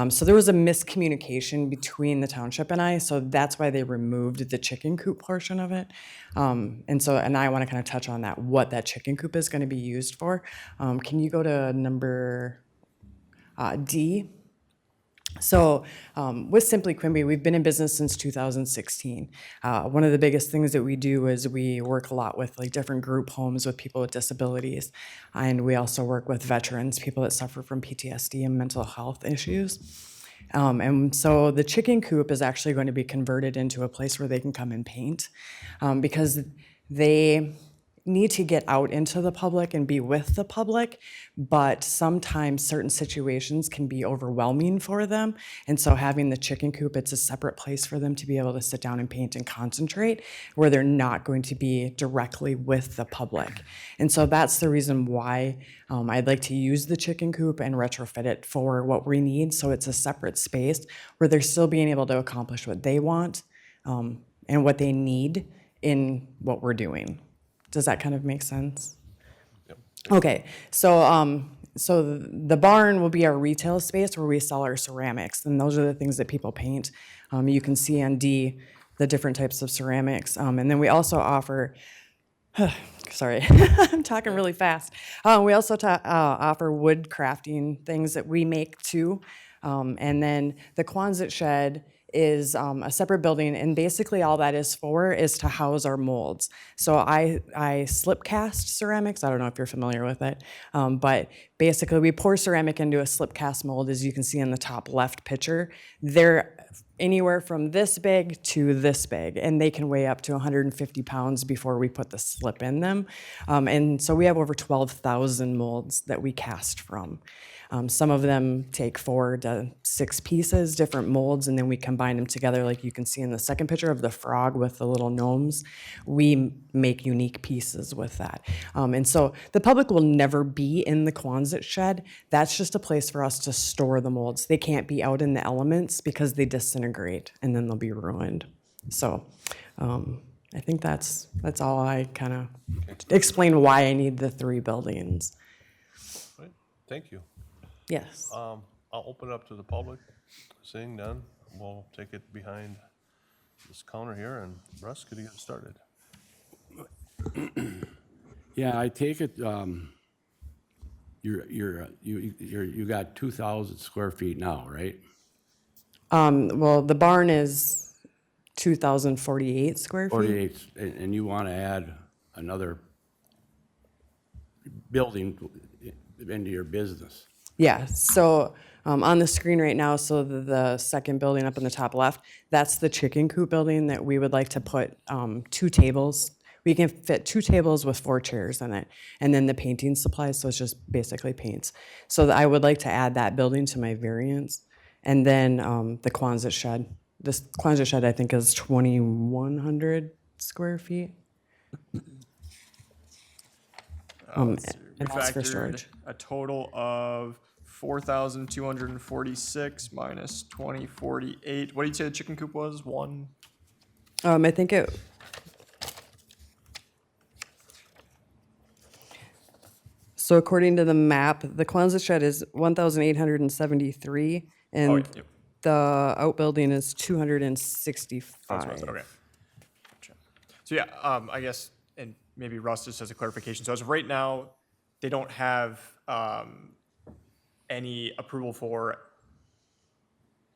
So there was a miscommunication between the township and I, so that's why they removed the chicken coop portion of it. And I want to kind of touch on that, what that chicken coop is going to be used for. Can you go to number D? So with Simply Quimby, we've been in business since 2016. One of the biggest things that we do is we work a lot with like different group homes with people with disabilities. And we also work with veterans, people that suffer from PTSD and mental health issues. And so the chicken coop is actually going to be converted into a place where they can come and paint because they need to get out into the public and be with the public, but sometimes certain situations can be overwhelming for them. And so having the chicken coop, it's a separate place for them to be able to sit down and paint and concentrate where they're not going to be directly with the public. And so that's the reason why I'd like to use the chicken coop and retrofit it for what we need. So it's a separate space where they're still being able to accomplish what they want and what they need in what we're doing. Does that kind of make sense? Yep. Okay, so the barn will be our retail space where we sell our ceramics, and those are the things that people paint. You can see on D the different types of ceramics, and then we also offer Sorry, I'm talking really fast. We also offer wood crafting things that we make too. And then the Quonset shed is a separate building, and basically all that is for is to house our molds. So I slip cast ceramics. I don't know if you're familiar with it, but basically we pour ceramic into a slip cast mold, as you can see in the top left picture. They're anywhere from this big to this big, and they can weigh up to 150 pounds before we put the slip in them. And so we have over 12,000 molds that we cast from. Some of them take 4 to 6 pieces, different molds, and then we combine them together like you can see in the second picture of the frog with the little gnomes. We make unique pieces with that. And so the public will never be in the Quonset shed. That's just a place for us to store the molds. They can't be out in the elements because they disintegrate and then they'll be ruined. So I think that's all I kind of explain why I need the 3 buildings. Right. Thank you. Yes. I'll open it up to the public. Seeing none, we'll take it behind this counter here, and Russ, could you get started? Yeah, I take it, you got 2,000 square feet now, right? Well, the barn is 2,048 square feet. 48, and you want to add another building into your business. Yeah, so on the screen right now, so the second building up in the top left, that's the chicken coop building that we would like to put 2 tables. We can fit 2 tables with 4 chairs in it, and then the painting supplies, so it's just basically paints. So I would like to add that building to my variance, and then the Quonset shed. This Quonset shed, I think, is 2,100 square feet. And We that's for factored storage. a total of 4,246 minus 2048. What did you say the chicken coop was? One? I think it. So according to the map, the Quonset shed is 1,873, and Oh, yep. the outbuilding is 265. That's what I said, okay. Gotcha. So yeah, I guess, and maybe Russ just has a clarification. So as of right now, they don't have any approval for,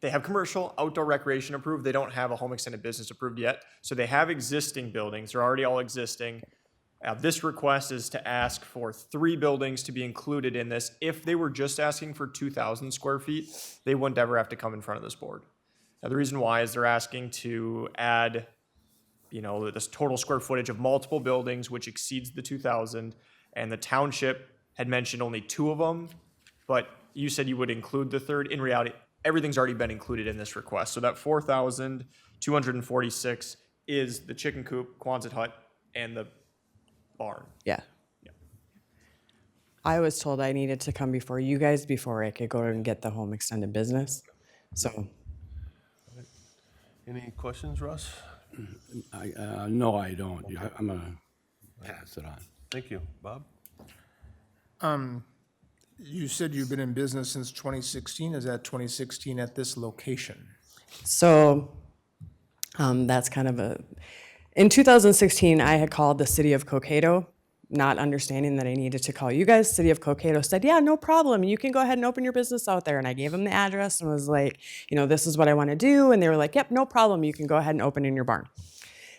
they have commercial outdoor recreation approved. They don't have a home extended business approved yet. So they have existing buildings. They're already all existing. This request is to ask for 3 buildings to be included in this. If they were just asking for 2,000 square feet, they wouldn't ever have to come in front of this board. Now, the reason why is they're asking to add, this total square footage of multiple buildings, which exceeds the 2,000, and the township had mentioned only 2 of them, but you said you would include the third. In reality, everything's already been included in this request. So that 4,246 is the chicken coop, Quonset hut, and the barn. Yeah. I was told I needed to come before you guys before I could go and get the home extended business. So Any questions, Russ? No, I don't. I'm going to pass it on. Thank you. Bob? You said you've been in business since 2016. Is that 2016 at this location? So that's kind of in 2016, I had called the city of Cokato, not understanding that I needed to call you guys. City of Cokato said, yeah, no problem. You can go ahead and open your business out there. And I gave them the address and was like, this is what I want to do. And they were like, yep, no problem. You can go ahead and open in your barn.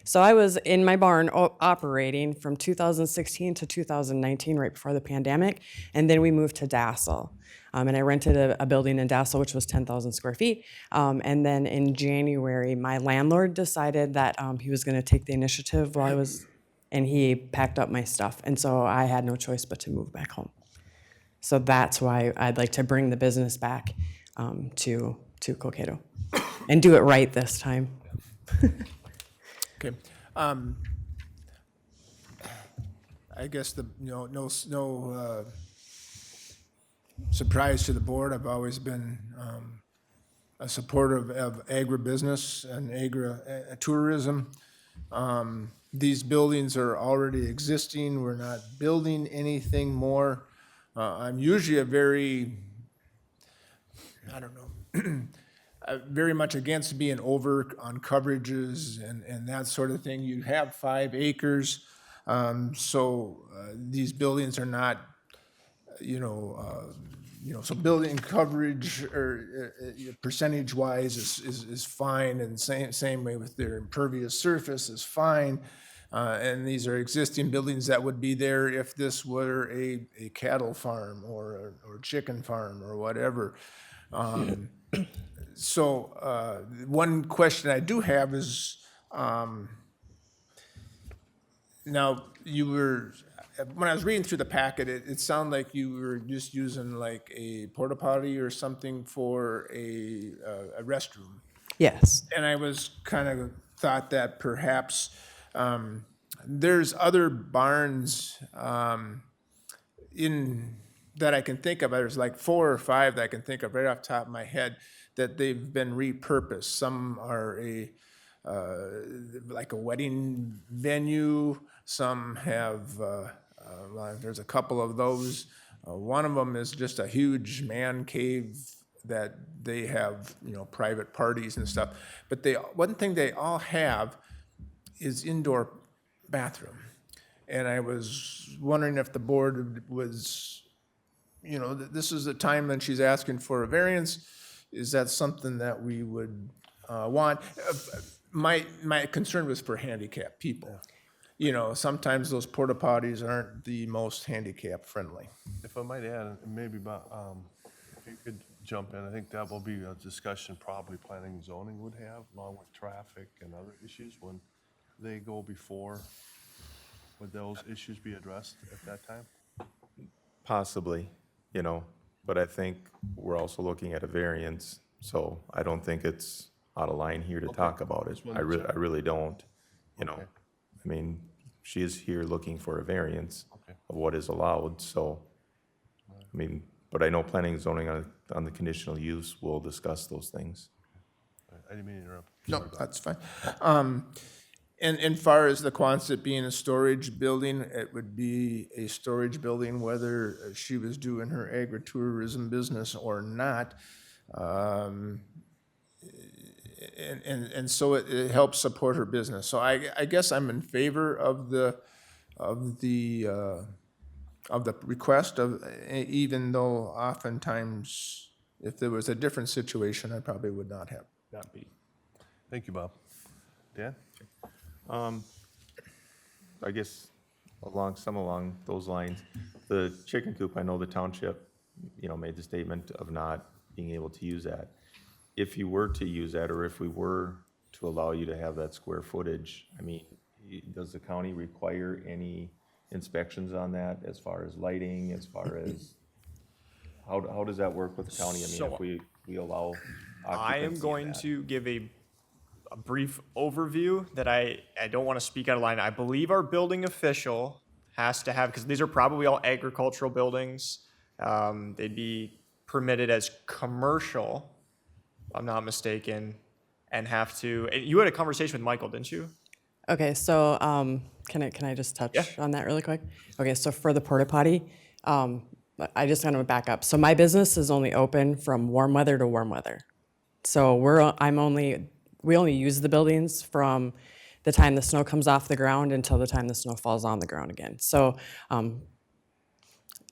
So I was in my barn operating from 2016 to 2019, right before the pandemic. And then we moved to Dassel. And I rented a building in Dassel, which was 10,000 square feet. And then in January, my landlord decided that he was going to take the initiative while I was, and he packed up my stuff. And so I had no choice but to move back home. So that's why I'd like to bring the business back to Cokato and do it right this time. Okay. I guess no surprise to the board. I've always been a supporter of agribusiness and tourism. These buildings are already existing. We're not building anything more. I'm usually very much against being over on coverages and that sort of thing. You have 5 acres. These buildings are not, so building coverage or percentage-wise is fine, and same way with their impervious surface is fine. And these are existing buildings that would be there if this were a cattle farm or chicken farm or whatever. One question I do have is, now, when I was reading through the packet, it sounded like you were just using like a porta potty or something for a restroom. Yes. And I was kind of thought that perhaps there's other barns that I can think of. There's like 4 or 5 that I can think of right off the top of my head that they've been repurposed. Some are like a wedding venue. Some have, there's a couple of those. One of them is just a huge man cave that they have, private parties and stuff. But one thing they all have is indoor bathroom. And I was wondering if the board was, this is the time when she's asking for a variance. Is that something that we would want? My concern was for handicapped people. Sometimes those porta potties aren't the most handicap friendly. If I might add, maybe about, if you could jump in, I think that will be a discussion probably planning and zoning would have, along with traffic and other issues when they go before. Would those issues be addressed at that time? Possibly, but I think we're also looking at a variance, so I don't think it's out of line here to talk about it. I really don't, I mean, she is here looking for a variance of what is allowed, so, I mean, but I know planning and zoning on the conditional use will discuss those things. I didn't mean to interrupt. No, that's fine. And far as the Quonset being a storage building, it would be a storage building whether she was doing her agritourism business or not. And so it helps support her business. So I guess I'm in favor of the request even though oftentimes if there was a different situation, I probably would not be. Thank you, Bob. Dan? I guess along those lines, the chicken coop, I know the township, made the statement of not being able to use that. If you were to use that, or if we were to allow you to have that square footage, I mean, does the county require any inspections on that as far as lighting, as far as, how does that work with the county? I mean, So, if we allow I am occupancy in going that. to give a brief overview that I don't want to speak out of line. I believe our building official has to have, because these are probably all agricultural buildings. They'd be permitted as commercial, if I'm not mistaken, and have to, and you had a conversation with Michael, didn't you? Okay, so can I just touch on that really quick? Okay, so for the porta potty, I just want to back up. So my business is only open from warm weather to warm weather. So we only use the buildings from the time the snow comes off the ground until the time the snow falls on the ground again. So, and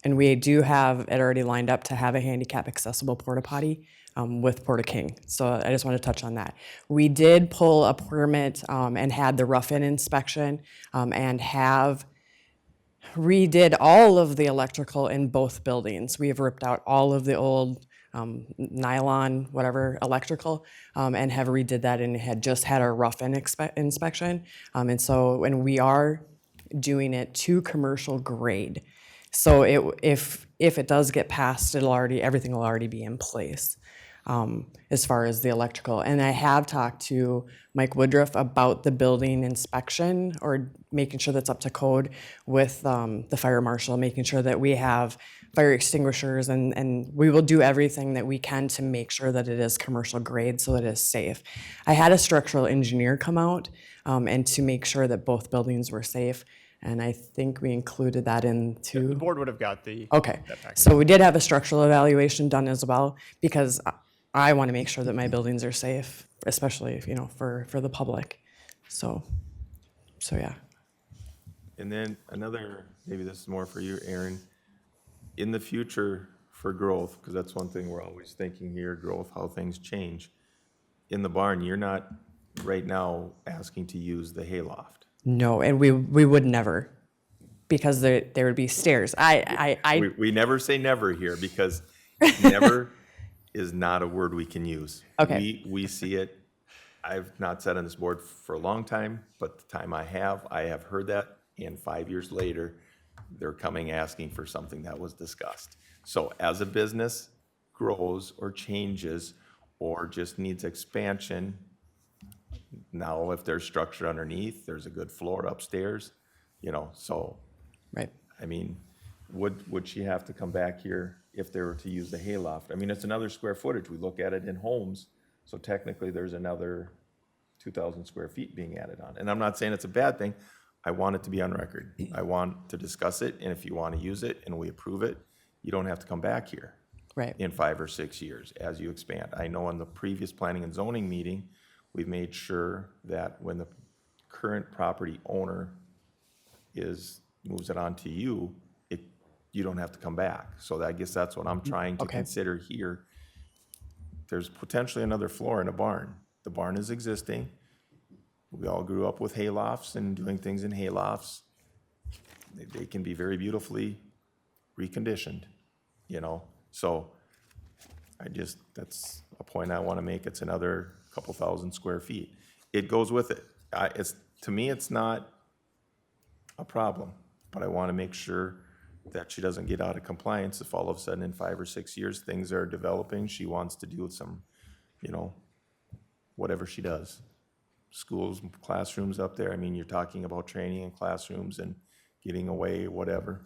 we do have it already lined up to have a handicap accessible porta potty with Porta King. So I just want to touch on that. We did pull a permit and had the rough-in inspection and have redid all of the electrical in both buildings. We have ripped out all of the old nylon, whatever, electrical, and have redid that and had just had our rough-in inspection. And so when we are doing it to commercial grade, so if it does get passed, everything will already be in place as far as the electrical. And I have talked to Mike Woodruff about the building inspection or making sure that's up to code with the fire marshal, making sure that we have fire extinguishers and we will do everything that we can to make sure that it is commercial grade so that it is safe. I had a structural engineer come out and to make sure that both buildings were safe. And I think we included that into. The board would have got the. Okay, that package. so we did have a structural evaluation done as well because I want to make sure that my buildings are safe, especially for the public. So yeah. And then another, maybe this is more for you, Aaron, in the future for growth, because that's one thing we're always thinking here, growth, how things change. In the barn, you're not right now asking to use the hayloft. No, and we would never, because there would be stairs. We never say never here because never is not a word we can use. Okay. We see it. I've not sat on this board for a long time, but the time I have heard that, and 5 years later, they're coming asking for something that was discussed. So as a business grows or changes or just needs expansion, now if there's structure underneath, there's a good floor upstairs, so, Right. I mean, would she have to come back here if they were to use the hayloft? I mean, it's another square footage. We look at it in homes, so technically there's another 2,000 square feet being added on. And I'm not saying it's a bad thing. I want it to be on record. I want to discuss it, and if you want to use it and we approve it, you don't have to come back here Right. in 5 or 6 years as you expand. I know in the previous planning and zoning meeting, we've made sure that when the current property owner moves it on to you, you don't have to come back. So I guess that's what I'm trying to Okay. consider here. There's potentially another floor in a barn. The barn is existing. We all grew up with haylofts and doing things in haylofts. They can be very beautifully reconditioned, So that's a point I want to make. It's another couple thousand square feet. It goes with it. To me, it's not a problem, but I want to make sure that she doesn't get out of compliance if all of a sudden in 5 or 6 years, things are developing, she wants to do some, whatever she does. Schools, classrooms up there, I mean, you're talking about training in classrooms and getting away, whatever.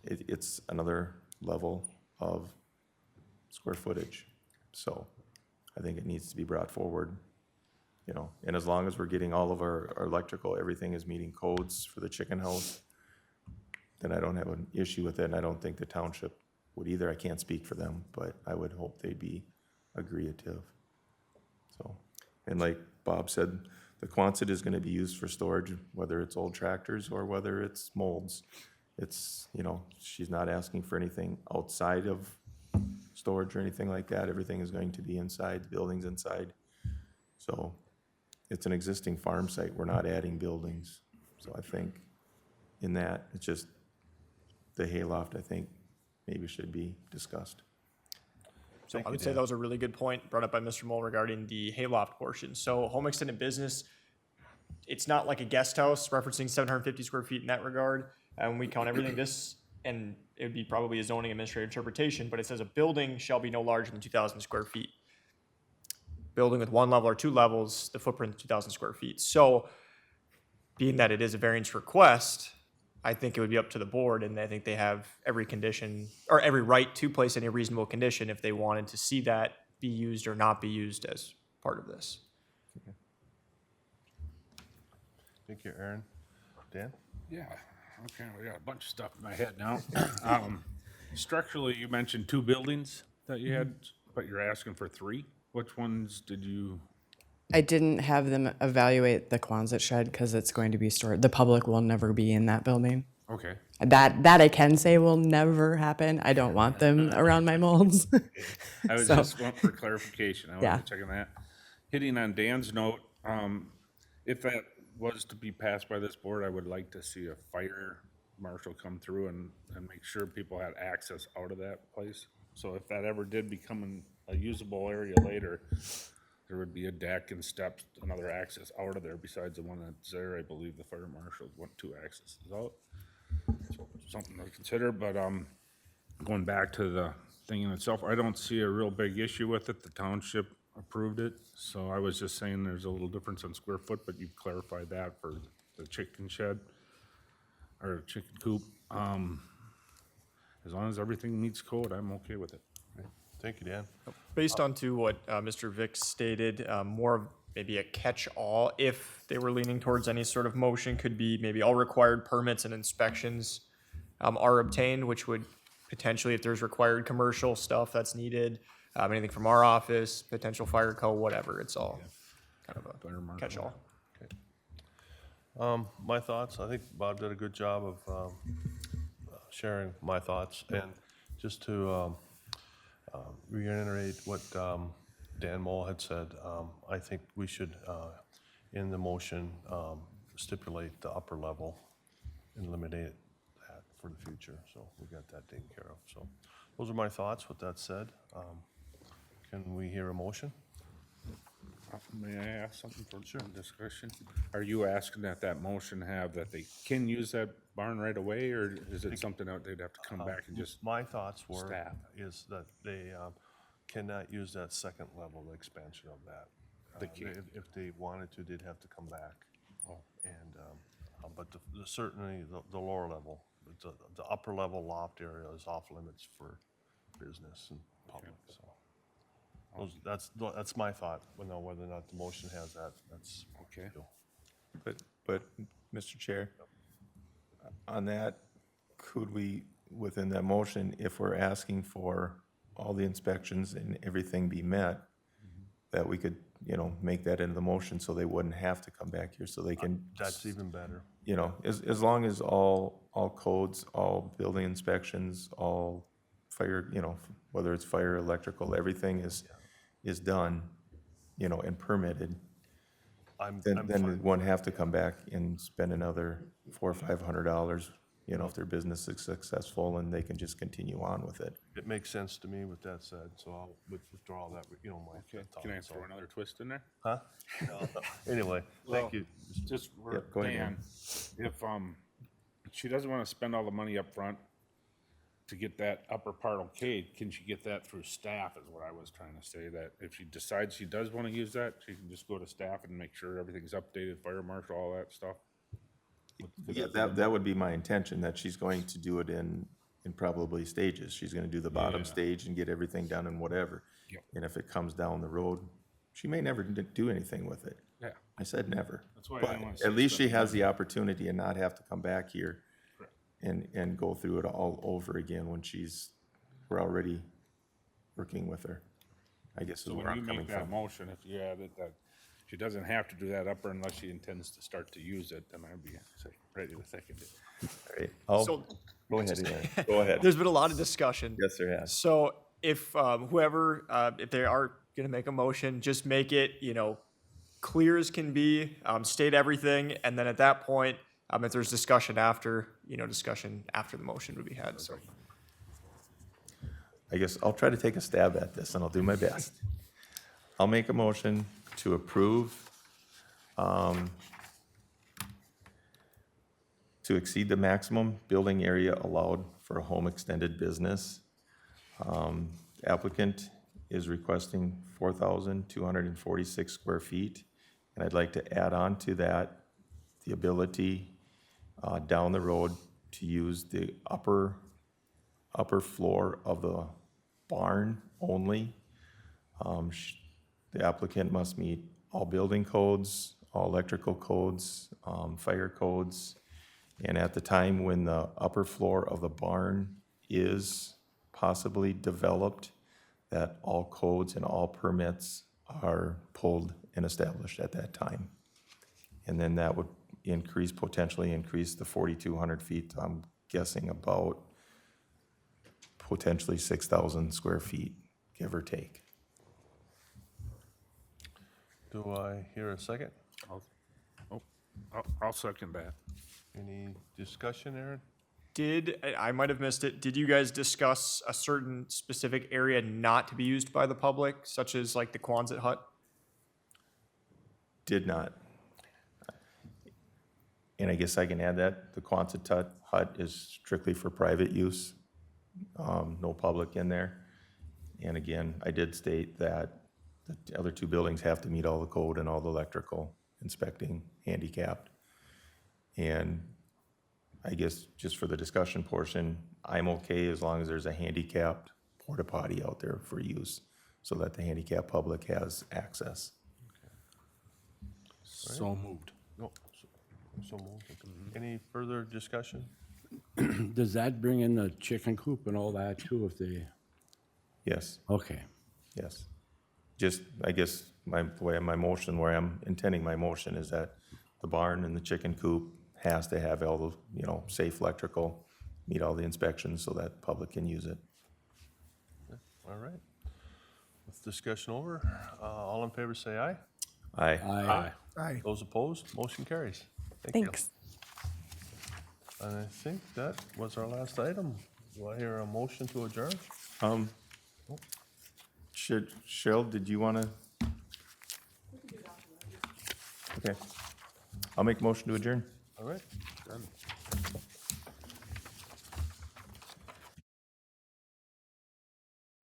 It's another level of square footage. So I think it needs to be brought forward, and as long as we're getting all of our electrical, everything is meeting codes for the chicken house, then I don't have an issue with it, and I don't think the township would either. I can't speak for them, but I would hope they'd be agreeative. So, and like Bob said, the Quonset is gonna be used for storage, whether it's old tractors or whether it's molds. It's, she's not asking for anything outside of storage or anything like that. Everything is going to be inside, the building's inside. So it's an existing farm site. We're not adding buildings. So I think in that, it's just the hayloft, I think, maybe should be discussed. So I would say that was a really good point brought up by Mr. Moll regarding the hayloft portion. So home extended business, it's not like a guest house referencing 750 square feet in that regard. And we count everything and it would be probably a zoning administrative interpretation, but it says a building shall be no larger than 2,000 square feet. Building with 1 level or 2 levels, the footprint is 2,000 square feet. So being that it is a variance request, I think it would be up to the board, and I think they have every condition or every right to place any reasonable condition if they wanted to see that be used or not be used as part of this. Thank you, Aaron. Dan? Yeah, okay, we got a bunch of stuff in my head now. Structurally, you mentioned 2 buildings that you had, but you're asking for 3. Which ones did you? I didn't have them evaluate the Quonset shed because it's going to be stored. The public will never be in that building. Okay. That I can say will never happen. I don't want them around my molds. I was So- just wanting for clarification. I Yeah. was checking that. Hitting on Dan's note, if that was to be passed by this board, I would like to see a fire marshal come through and make sure people had access out of that place. So if that ever did become a usable area later, there would be a deck and steps, another access out of there besides the one that's there. I believe the fire marshals want 2 accesses out. So something to consider, but going back to the thing in itself, I don't see a real big issue with it. The township approved it, so I was just saying there's a little difference on square foot, but you've clarified that for the chicken shed or chicken coop. As long as everything meets code, I'm okay with it. Thank you, Dan. Based on to what Mr. Vick stated, more of maybe a catch-all, if they were leaning towards any sort of motion, could be maybe all required permits and inspections are obtained, which would potentially, if there's required commercial stuff that's needed, anything from our office, potential fire code, whatever, it's all kind of a catch-all. My thoughts, I think Bob did a good job of sharing my thoughts. And just to reiterate what Dan Moll had said, I think we should, in the motion, stipulate the upper level and eliminate that for the future. So we got that taken care of. So those are my thoughts. With that said, can we hear a motion? May I ask something for discussion? Are you asking that motion have that they can use that barn right away, or is it something that they'd have to come back and just? My thoughts were, Staff. is that they cannot use that second level, the expansion of that. They can't. If they wanted to, they'd have to come back. Oh. And, but certainly the lower level, the upper level loft area is off limits for business and public, so. That's my thought, whether or not the motion has that, that's. Okay. But, Mr. Chair, on that, could we, within that motion, if we're asking for all the inspections and everything be met, that we could, make that into the motion so they wouldn't have to come back here, so they can, That's even better. as long as all codes, all building inspections, all fire, whether it's fire, electrical, everything is done, and permitted, I'm then fine. they wouldn't have to come back and spend another $400 or $500, if their business is successful and they can just continue on with it. It makes sense to me with that said, so I'll withdraw that, my Okay, thoughts. can I throw another twist in there? Huh? No. Anyway, thank you. Just for Yep, go ahead, Dan, if, she doesn't wanna spend all the money up front to get that upper part okayed, can she get that through staff, is what I was trying to say, that if she decides she does wanna use that, she can just go to staff and make sure everything's updated, fire marshal, all that stuff? Yeah, that would be my intention, that she's going to do it in probably stages. She's gonna do the bottom Yeah. stage and get everything done and whatever. Yep. And if it comes down the road, she may never do anything with it. Yeah. I said never. That's why I But didn't wanna say at least she spend has the opportunity and not have to come back here Correct. and go through it all over again when we're already working with her, I guess is So where when you I'm coming make that from. motion, if you add it, that she doesn't have to do that upper unless she intends to start to use it, then I'd be ready to second it. All right, So go ahead, Aaron. Go ahead. there's been a lot of discussion. Yes, there has. So if whoever, if they are gonna make a motion, just make it, clear as can be, state everything, and then at that point, if there's discussion after, discussion after the motion would be had, so. I guess I'll try to take a stab at this, and I'll do my best. I'll make a motion to approve, to exceed the maximum building area allowed for a home extended business. Applicant is requesting 4,246 square feet, and I'd like to add on to that the ability down the road to use the upper floor of the barn only. The applicant must meet all building codes, all electrical codes, fire codes, and at the time when the upper floor of the barn is possibly developed, that all codes and all permits are pulled and established at that time. And then that would potentially increase the 4,200 feet, I'm guessing about potentially 6,000 square feet, give or take. Do I hear a second? I'll second that. Any discussion, Aaron? I might have missed it, did you guys discuss a certain specific area not to be used by the public, such as like the Quonset hut? Did not. And I guess I can add that, the Quonset hut is strictly for private use, no public in there. And again, I did state that the other two buildings have to meet all the code and all the electrical inspecting, handicapped. And I guess just for the discussion portion, I'm okay as long as there's a handicapped porta potty out there for use, so that the handicapped public has access. So moved. No, so moved. Any further discussion? Does that bring in the chicken coop and all that too, if they, Yes. okay. Yes. Just, I guess, where I'm intending my motion is that the barn and the chicken coop has to have all the, you know, safe electrical, meet all the inspections so that public can use it. All right. With discussion over, all in favor say aye. Aye. Aye. Those opposed, motion carries. Thank you. Thanks. And I think that was our last item. Do I hear a motion to adjourn? Cheryl, did you want to? Okay. I'll make a motion to adjourn. All right. Done.